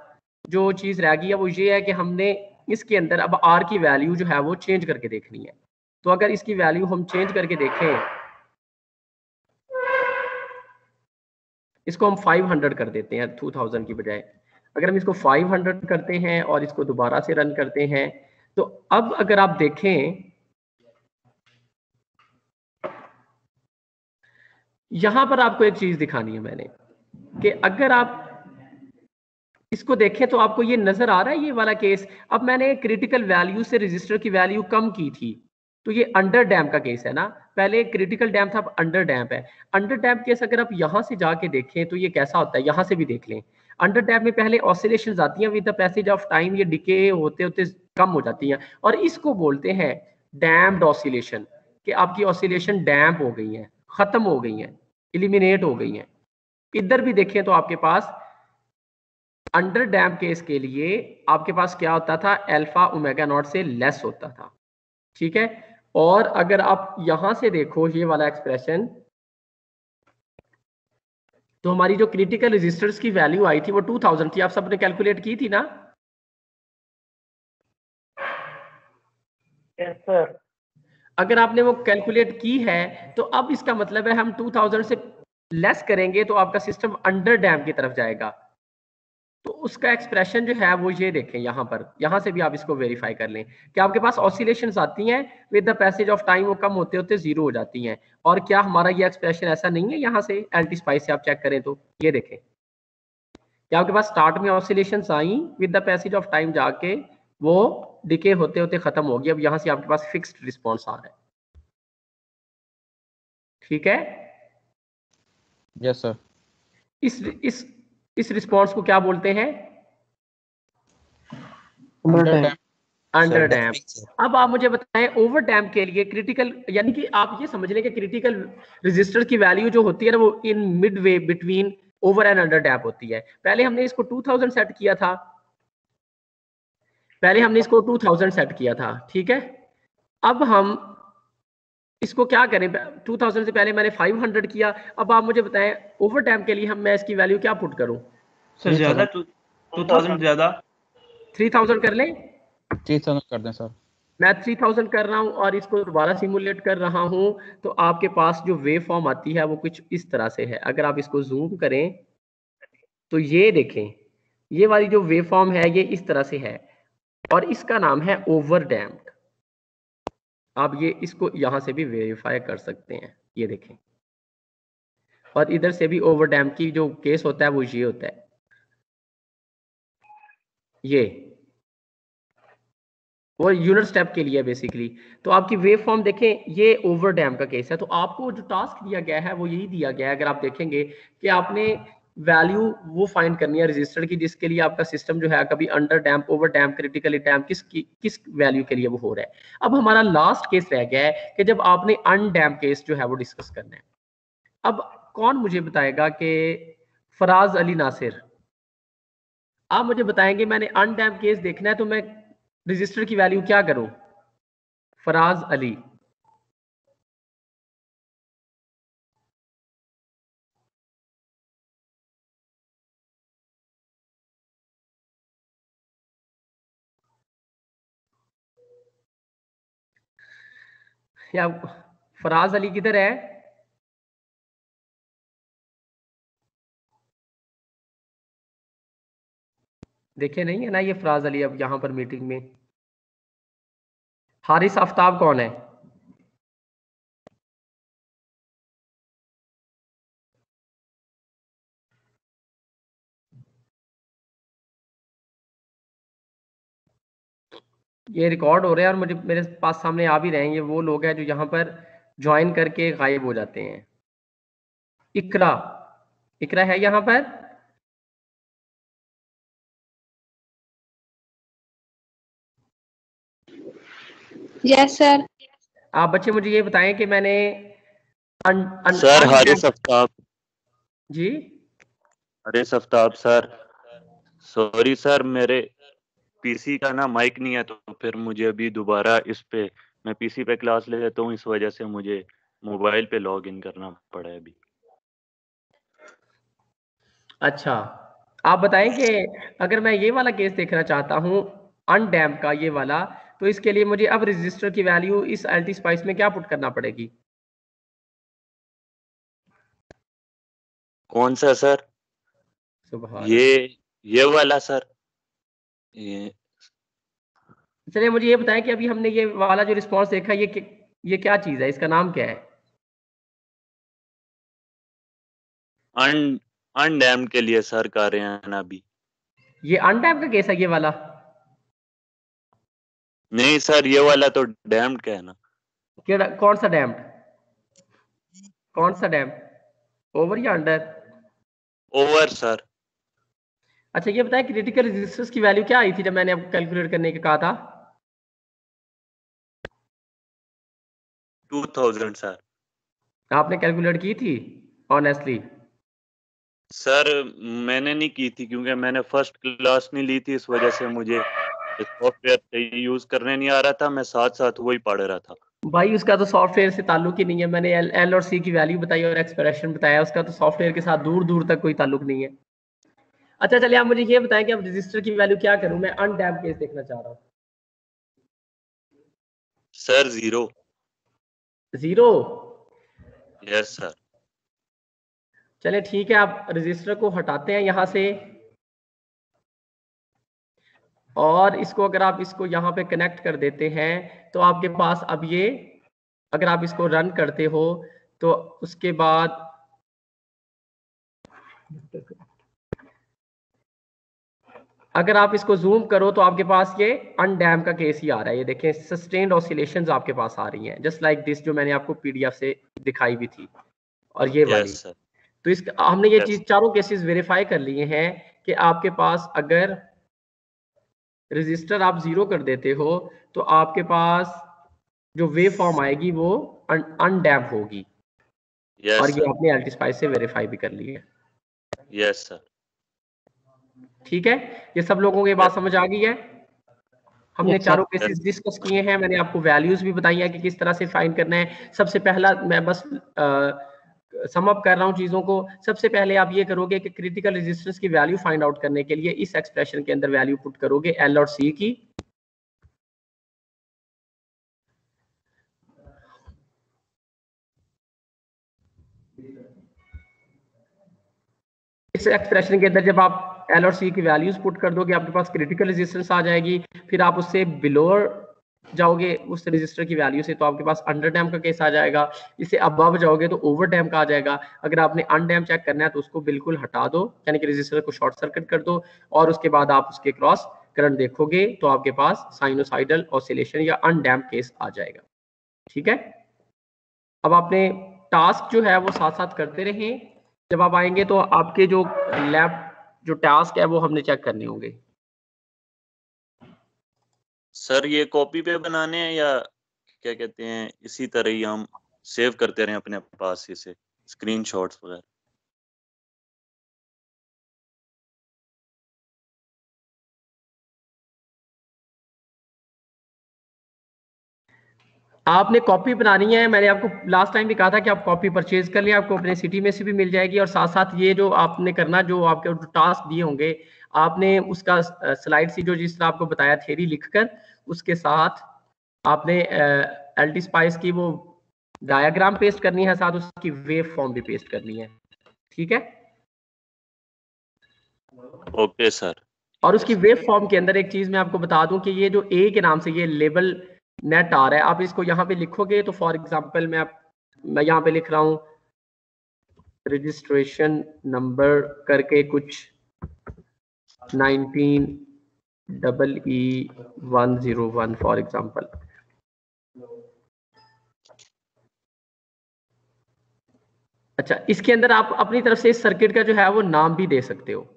जो चीज रह गई है वो ये है कि हमने इसके अंदर अब आर की वैल्यू जो है वो चेंज करके देखनी है। तो अगर इसकी वैल्यू हम चेंज करके देखें, इसको हम 500 कर देते हैं 2000 की बजाय। अगर हम इसको 500 करते हैं और इसको दोबारा से रन करते हैं तो अब अगर आप देखें यहां पर आपको एक चीज दिखानी है मैंने कि अगर आप इसको देखें तो आपको ये नजर आ रहा है ये वाला केस। अब मैंने क्रिटिकल वैल्यू से रजिस्टर की वैल्यू कम की थी तो ये अंडर डैम्प का केस है ना। पहले क्रिटिकल डैम्प था, अब अंडर डैम्प है। अंडर डैम्प केस अगर आप यहां से जाके देखें तो ये कैसा होता है, यहां से भी देख लें। अंडर डैम्प में पहले ऑसिलेशंस आती हैं, with the passage of time ये डिके होते होते कम हो जाती हैं और इसको बोलते हैं डैम्प्ड ऑसिलेशन, कि आपकी ऑसिलेशन डैम्प हो गई है, खत्म हो गई है, इलिमिनेट हो गई है। इधर भी देखें तो आपके पास अंडर डैम्प केस के लिए आपके पास क्या होता था, अल्फा ओमेगा नॉट से लेस होता था। ठीक है, और अगर आप यहां से देखो ये वाला एक्सप्रेशन, तो हमारी जो क्रिटिकल रेजिस्टेंस की वैल्यू आई थी वो 2000 थी। आप सबने कैलकुलेट की थी ना? Yes sir. अगर आपने वो कैलकुलेट की है तो अब इसका मतलब है हम 2000 से लेस करेंगे तो आपका सिस्टम अंडर डैम्प की तरफ जाएगा। तो उसका एक्सप्रेशन जो है वो ये देखें यहाँ पर, यहाँ से भी आप इसको वेरीफाई कर लें कि आपके पास ऑसिलेशंस आती हैं, with the passage of time वो कम होते होते 0 हो जाती हैं। और क्या हमारा ये एक्सप्रेशन ऐसा नहीं है? यहाँ से एल्टी स्पाइस से आप चेक करें तो ये देखें क्या आपके पास स्टार्ट में oscillations I, with the passage of time जाके वो डिके होते होते खत्म हो गई। अब यहाँ से आपके पास फिक्स्ड रिस्पॉन्स आ रहा है। ठीक है, यस सर। इस रिस्पॉन्स को क्या बोलते हैं? Under damp. अब आप मुझे बताएं ओवर डैम्प के लिए क्रिटिकल, यानी कि आप ये समझ लें कि क्रिटिकल रेजिस्टर की वैल्यू जो होती है ना वो in midway between over and under damp होती है। पहले हमने इसको 2000 सेट किया था, पहले हमने इसको 2000 सेट किया था, ठीक है। अब हम इसको क्या करें, 2000 से पहले मैंने 500 किया। अब आप मुझे बताएं ओवर टाइम के लिए मैं इसकी वैल्यू क्या पुट करूं? सर ज्यादा 2000 ज्यादा 3000 कर लें? 3000 कर दें सर। मैं 3000 कर रहा हूं और इसको दोबारा सिमुलेट कर रहा हूं, तो आपके पास जो वेव फॉर्म आती है वो कुछ इस तरह से है। अगर आप इसको जूम करें तो ये देखें, ये वाली जो वेव फॉर्म है ये इस तरह से है और इसका नाम है ओवर डैम्प्ड। आप ये इसको यहां से भी वेरीफाई कर सकते हैं, ये देखें। और इधर से भी ओवर डैम्प की जो केस होता है वो ये होता है, ये वो यूनिट स्टेप के लिए बेसिकली। तो आपकी वेव फॉर्म देखें, ये ओवर डैम का केस है। तो आपको जो टास्क दिया गया है वो यही दिया गया है। अगर आप देखेंगे कि आपने वैल्यू वो फाइंड करनी है रजिस्टर की जिसके लिए आपका सिस्टम जो है कभी under damp, over damp, critically damp किस वैल्यू के लिए वो हो रहा है। अब हमारा लास्ट केस रह गया है कि जब आपने अनडैम्प केस जो है वो डिस्कस करना है। अब कौन मुझे बताएगा कि फराज अली नासिर, आप मुझे बताएंगे मैंने अनडैम्प केस देखना है तो मैं रजिस्टर की वैल्यू क्या करूं? फराज अली, या फराज अली किधर है? देखे नहीं है ना ये फराज अली अब यहां पर मीटिंग में। हारिस आफ्ताब कौन है? ये रिकॉर्ड हो रहे हैं और मुझे मेरे पास सामने आ भी रहे हैं। ये वो लोग हैं जो यहाँ पर ज्वाइन करके गायब हो जाते हैं। इकरा, इकरा है यहाँ पर? Yes sir. आप बच्चे मुझे ये बताएं कि मैंने सर हारिस आफ्ताब जी। Haris Aftab sir, sorry sir मेरे पीसी का ना माइक नहीं है, तो फिर मुझे अभी दोबारा इस पे मैं पीसी पे क्लास ले लेता हूँ, इस वजह से मुझे मोबाइल पे लॉग इन करना पड़ा है अभी। अच्छा, आप बताएं कि अगर मैं ये वाला केस देखना चाहता हूँ अनडैम्प का ये वाला, तो इसके लिए मुझे अब रजिस्टर की वैल्यू इस एल्टी स्पाइस में क्या पुट करना पड़ेगी? कौन सा सर? ये वाला सर। ये चलिए मुझे ये बताएं कि अभी हमने ये वाला जो रिस्पॉन्स देखा ये क्या चीज है, इसका नाम क्या है? अनडैम्ड के लिए सर कर रहे हैं ना अभी। ये अनडैम्ड का केस है ये वाला? नहीं सर, ये वाला तो डैम्ड का है ना। कौन सा डैम्ड? कौन सा डैम्ड, ओवर या अंडर? Over sir. अच्छा ये बताएं क्रिटिकल रेजिस्टेंस की वैल्यू क्या आई थी जब मैंने आपको कैलकुलेट करने का कहा था? 2000 सर। आपने कैलकुलेट की थी ऑनेस्टली? सर मैंने नहीं की थी क्योंकि मैंने फर्स्ट क्लास नहीं ली थी, इस वजह से मुझे सॉफ्टवेयर यूज करने नहीं आ रहा था, मैं साथ साथ वही पढ़ रहा था। भाई उसका तो सॉफ्टवेयर से ताल्लुक ही नहीं है। मैंने एल और सी की वैल्यू बताई और एक्सप्रेशन बताया, उसका तो सॉफ्टवेयर के साथ दूर दूर तक कोई ताल्लुक नहीं है। अच्छा चलिए आप मुझे ये बताएं कि अब रजिस्टर की वैल्यू क्या करूं? मैं अनडैम्प्ड केस देखना चाह रहा हूं। सर 0। 0? Yes sir. चलिए ठीक है, आप रजिस्टर को हटाते हैं यहां से और इसको अगर आप इसको यहाँ पे कनेक्ट कर देते हैं तो आपके पास अब ये, अगर आप इसको रन करते हो तो उसके बाद अगर आप इसको जूम करो तो आपके पास ये अनडैम का केस ही आ रहा है। ये देखें सस्टेन्ड ऑसिलेशंस आपके पास आ रही हैं जस्ट लाइक दिस, जो मैंने आपको पीडीएफ से दिखाई भी थी, और ये वाली। तो इस हमने ये चीज चारों केसेस वेरीफाई कर लिए हैं कि आपके पास अगर रजिस्टर आप 0 कर देते हो तो आपके पास जो वेव फॉर्म आएगी वो अनडैम्प होगी। और ये आपने एल्टीस्पाइस से वेरीफाई भी कर ली है। Yes sir. ठीक है, ये सब लोगों को ये बात समझ आ गई है? हमने Yes, sir. चारों केसेस डिस्कस किए हैं, मैंने आपको वैल्यूज भी बताई है कि किस तरह से फाइंड करना है। सबसे पहला मैं बस सम अप कर रहा हूं चीजों को। सबसे पहले आप ये करोगे कि क्रिटिकल रेजिस्टेंस की वैल्यू फाइंड आउट करने के लिए इस एक्सप्रेशन के अंदर वैल्यू पुट करोगे एल और सी की। इस एक्सप्रेशन के अंदर जब आप एल और सी की वैल्यूज पुट कर दोगे आपके पास क्रिटिकल रेजिस्टेंस आ जाएगी। फिर आप उससे बिलो जाओगे उस रेजिस्टर की वैल्यू से, तो आपके पास अंडर डैम का केस आ जाएगा। इससे अबव जाओगे तो ओवर डैम का आ जाएगा। अगर आपने अनडैम चेक करना है तो उसको बिल्कुल हटा दो, यानी कि रेजिस्टर को शॉर्ट सर्किट कर दो, और उसके बाद आप उसके क्रॉस करंट देखोगे तो आपके पास साइनोसाइडल ऑसिलेशन या अनडैम केस आ जाएगा। ठीक है, अब आपने टास्क जो है वो साथ साथ करते रहें। जब आप आएंगे तो आपके जो लैब जो टास्क है वो हमने चेक करने होंगे। सर ये कॉपी पे बनाने हैं या क्या कहते हैं इसी तरह ही हम सेव करते रहें अपने पास इसे स्क्रीनशॉट्स वगैरह? आपने कॉपी बनानी है। मैंने आपको लास्ट टाइम भी कहा था कि आप कॉपी परचेज कर लें, आपको अपने सिटी में से भी मिल जाएगी। और साथ साथ ये जो आपने करना, जो आपके टास्क दिए होंगे, आपने उसका स्लाइड सी जो जिस तरह आपको बताया थ्योरी लिखकर उसके साथ आपने एलटी स्पाइस की वो डायग्राम पेस्ट करनी है, साथ उसकी वेव फॉर्म भी पेस्ट करनी है। ठीक है, ओके सर। और उसकी वेव फॉर्म के अंदर एक चीज मैं आपको बता दूं कि ये जो ए के नाम से ये लेबल नेट आ रहा है, आप इसको यहाँ पे लिखोगे तो फॉर एग्जांपल मैं यहाँ पे लिख रहा हूँ रजिस्ट्रेशन नंबर करके कुछ 19EE101 फॉर एग्जांपल। अच्छा, इसके अंदर आप अपनी तरफ से इस सर्किट का जो है वो नाम भी दे सकते हो।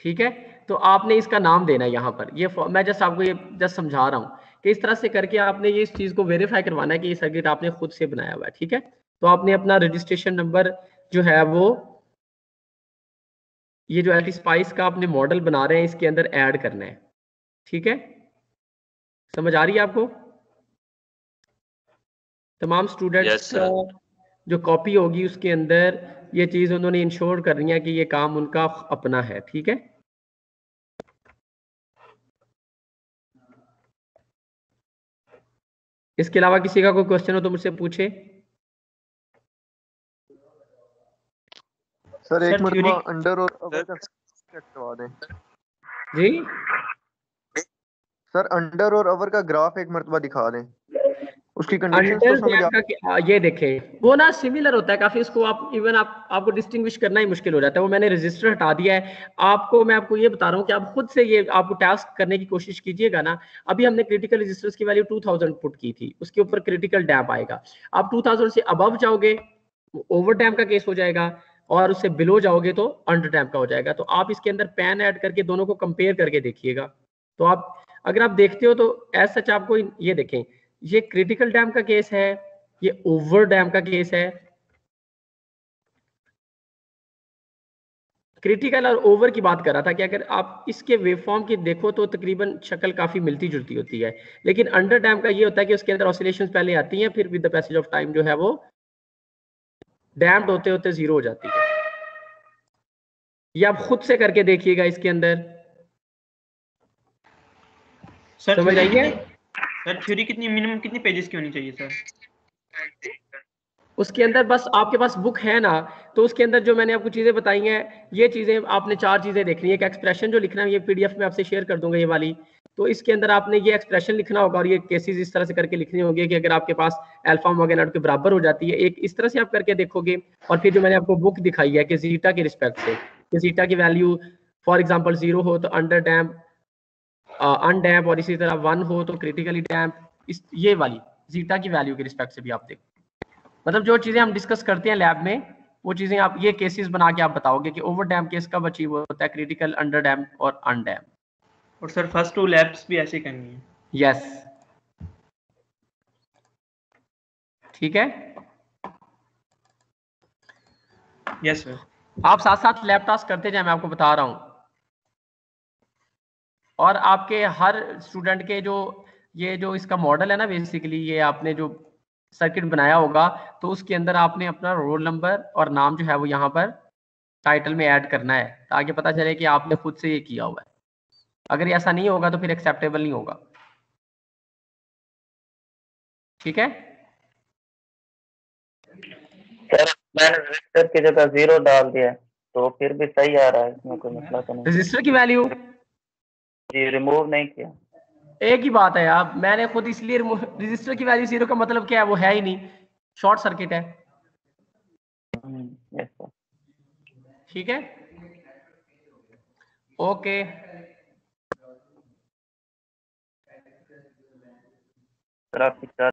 ठीक है, तो आपने इसका नाम देना है यहाँ पर। ये मैं जस्ट आपको ये जस्ट समझा रहा हूँ कि इस तरह से करके आपने ये इस चीज को वेरीफाई करवाना है कि ये सर्किट आपने खुद से बनाया हुआ है। ठीक है, तो आपने अपना रजिस्ट्रेशन नंबर जो है वो ये जो एलटी स्पाइस का आपने मॉडल बना रहे हैं इसके अंदर ऐड करना है। ठीक है, समझ आ रही है आपको? तमाम स्टूडेंट्स का जो कॉपी होगी उसके अंदर ये चीज उन्होंने इंश्योर करनी है कि ये काम उनका अपना है। ठीक है, इसके अलावा किसी का कोई क्वेश्चन हो तो मुझसे पूछे। सर एक मरतबा अंडर और ओवर का चेक करवा दें। जी सर अंडर और ओवर का ग्राफ एक मरतबा दिखा दें, उसकी कंडीशंस अंडर तो समझ आ का ये देखें वो ना सिमिलर होता है काफी। इसको आप इवन आपको डिस्टिंग्विश करना ही मुश्किल हो जाता है। वो मैंने रजिस्टर हटा दिया है। मैं आपको ये बता रहा हूँ कि आप खुद से ये आपको टास्क करने की कोशिश कीजिएगा ना। अभी हमने क्रिटिकल रजिस्टर्स की वैल्यू 2000 पुट की थी, उसके ऊपर क्रिटिकल डैम्प आएगा। आप 2000 से अबव जाओगे ओवर डैम्प का केस हो जाएगा, और उससे बिलो जाओगे तो अंडर डैम्प का हो जाएगा। तो आप इसके अंदर पैन ऐड करके दोनों को कंपेयर करके देखिएगा। तो आप अगर आप देखते हो तो एज सच आपको ये देखें, ये क्रिटिकल डैम का केस है, ये ओवर डैम का केस है। क्रिटिकल और ओवर की बात कर रहा था कि अगर आप इसके वेवफॉर्म की देखो तो तकरीबन शक्ल काफी मिलती जुलती होती है। लेकिन अंडर डैम का ये होता है कि उसके अंदर ऑसिलेशंस पहले आती हैं, फिर with the passage of time जो है वो डैम्प्ड होते होते जीरो हो जाती है। ये आप खुद से करके देखिएगा इसके अंदर, समझ आइए। सर थ्योरी कितनी मिनिमम कितनी पेजेस की होनी चाहिए सर? उसके अंदर बस आपके पास बुक है ना, तो उसके अंदर जो मैंने आपको चीजें बताई हैं, ये चीजें आपने 4 चीजें देखनी है। एक एक्सप्रेशन जो लिखना है, ये पीडीएफ में आपसे शेयर कर दूंगा ये वाली। तो इसके अंदर आपने ये एक्सप्रेशन लिखना होगा और ये केसेस इस तरह से करके लिखने होंगे कि अगर आपके पास अल्फा ओमेगा नॉट के बराबर हो जाती है, एक इस तरह से आप करके देखोगे। और फिर जो मैंने आपको बुक दिखाई है कि जीटा के रिस्पेक्ट से, कि जीटा की वैल्यू फॉर एग्जांपल 0 हो तो अंडर डैम्प, अनडैम्प, और इसी तरह 1 हो तो क्रिटिकली डैम्प। ये वाली जीटा की वैल्यू के रिस्पेक्ट से भी आप देखो। मतलब जो चीजें हम डिस्कस करते हैं लैब में, वो चीजें आप ये केसेस बना के आप बताओगे कि ओवर डैम्प केस कब अचीव होता है, क्रिटिकल, अंडर डैम्प और अनडैम्प। और सर फर्स्ट 2 लैब्स भी ऐसे करनी है? यस, ठीक है। Yes sir. आप साथ साथ लैब टास्क करते जाए, मैं आपको बता रहा हूं। और आपके हर स्टूडेंट के जो ये जो इसका मॉडल है ना, बेसिकली ये आपने जो सर्किट बनाया होगा तो उसके अंदर आपने अपना रोल नंबर और नाम जो है वो यहाँ पर टाइटल में ऐड करना है, ताकि पता चले कि आपने खुद से ये किया हुआ है। अगर ऐसा नहीं होगा तो फिर एक्सेप्टेबल नहीं होगा। ठीक है सर, मैंने रजिस्टर की जगह 0 डाल दिया है, तो फिर भी सही आ रहा है, इसमें कोई मसला तो नहीं। रजिस्टर की वैल्यू जी रिमूव नहीं किया। एक ही बात है यार, मैंने खुद इसलिए रजिस्टर की वैल्यू 0 का मतलब क्या है, वो है ही नहीं, शॉर्ट सर्किट है। Yes sir. ठीक है ओके। सर आपकी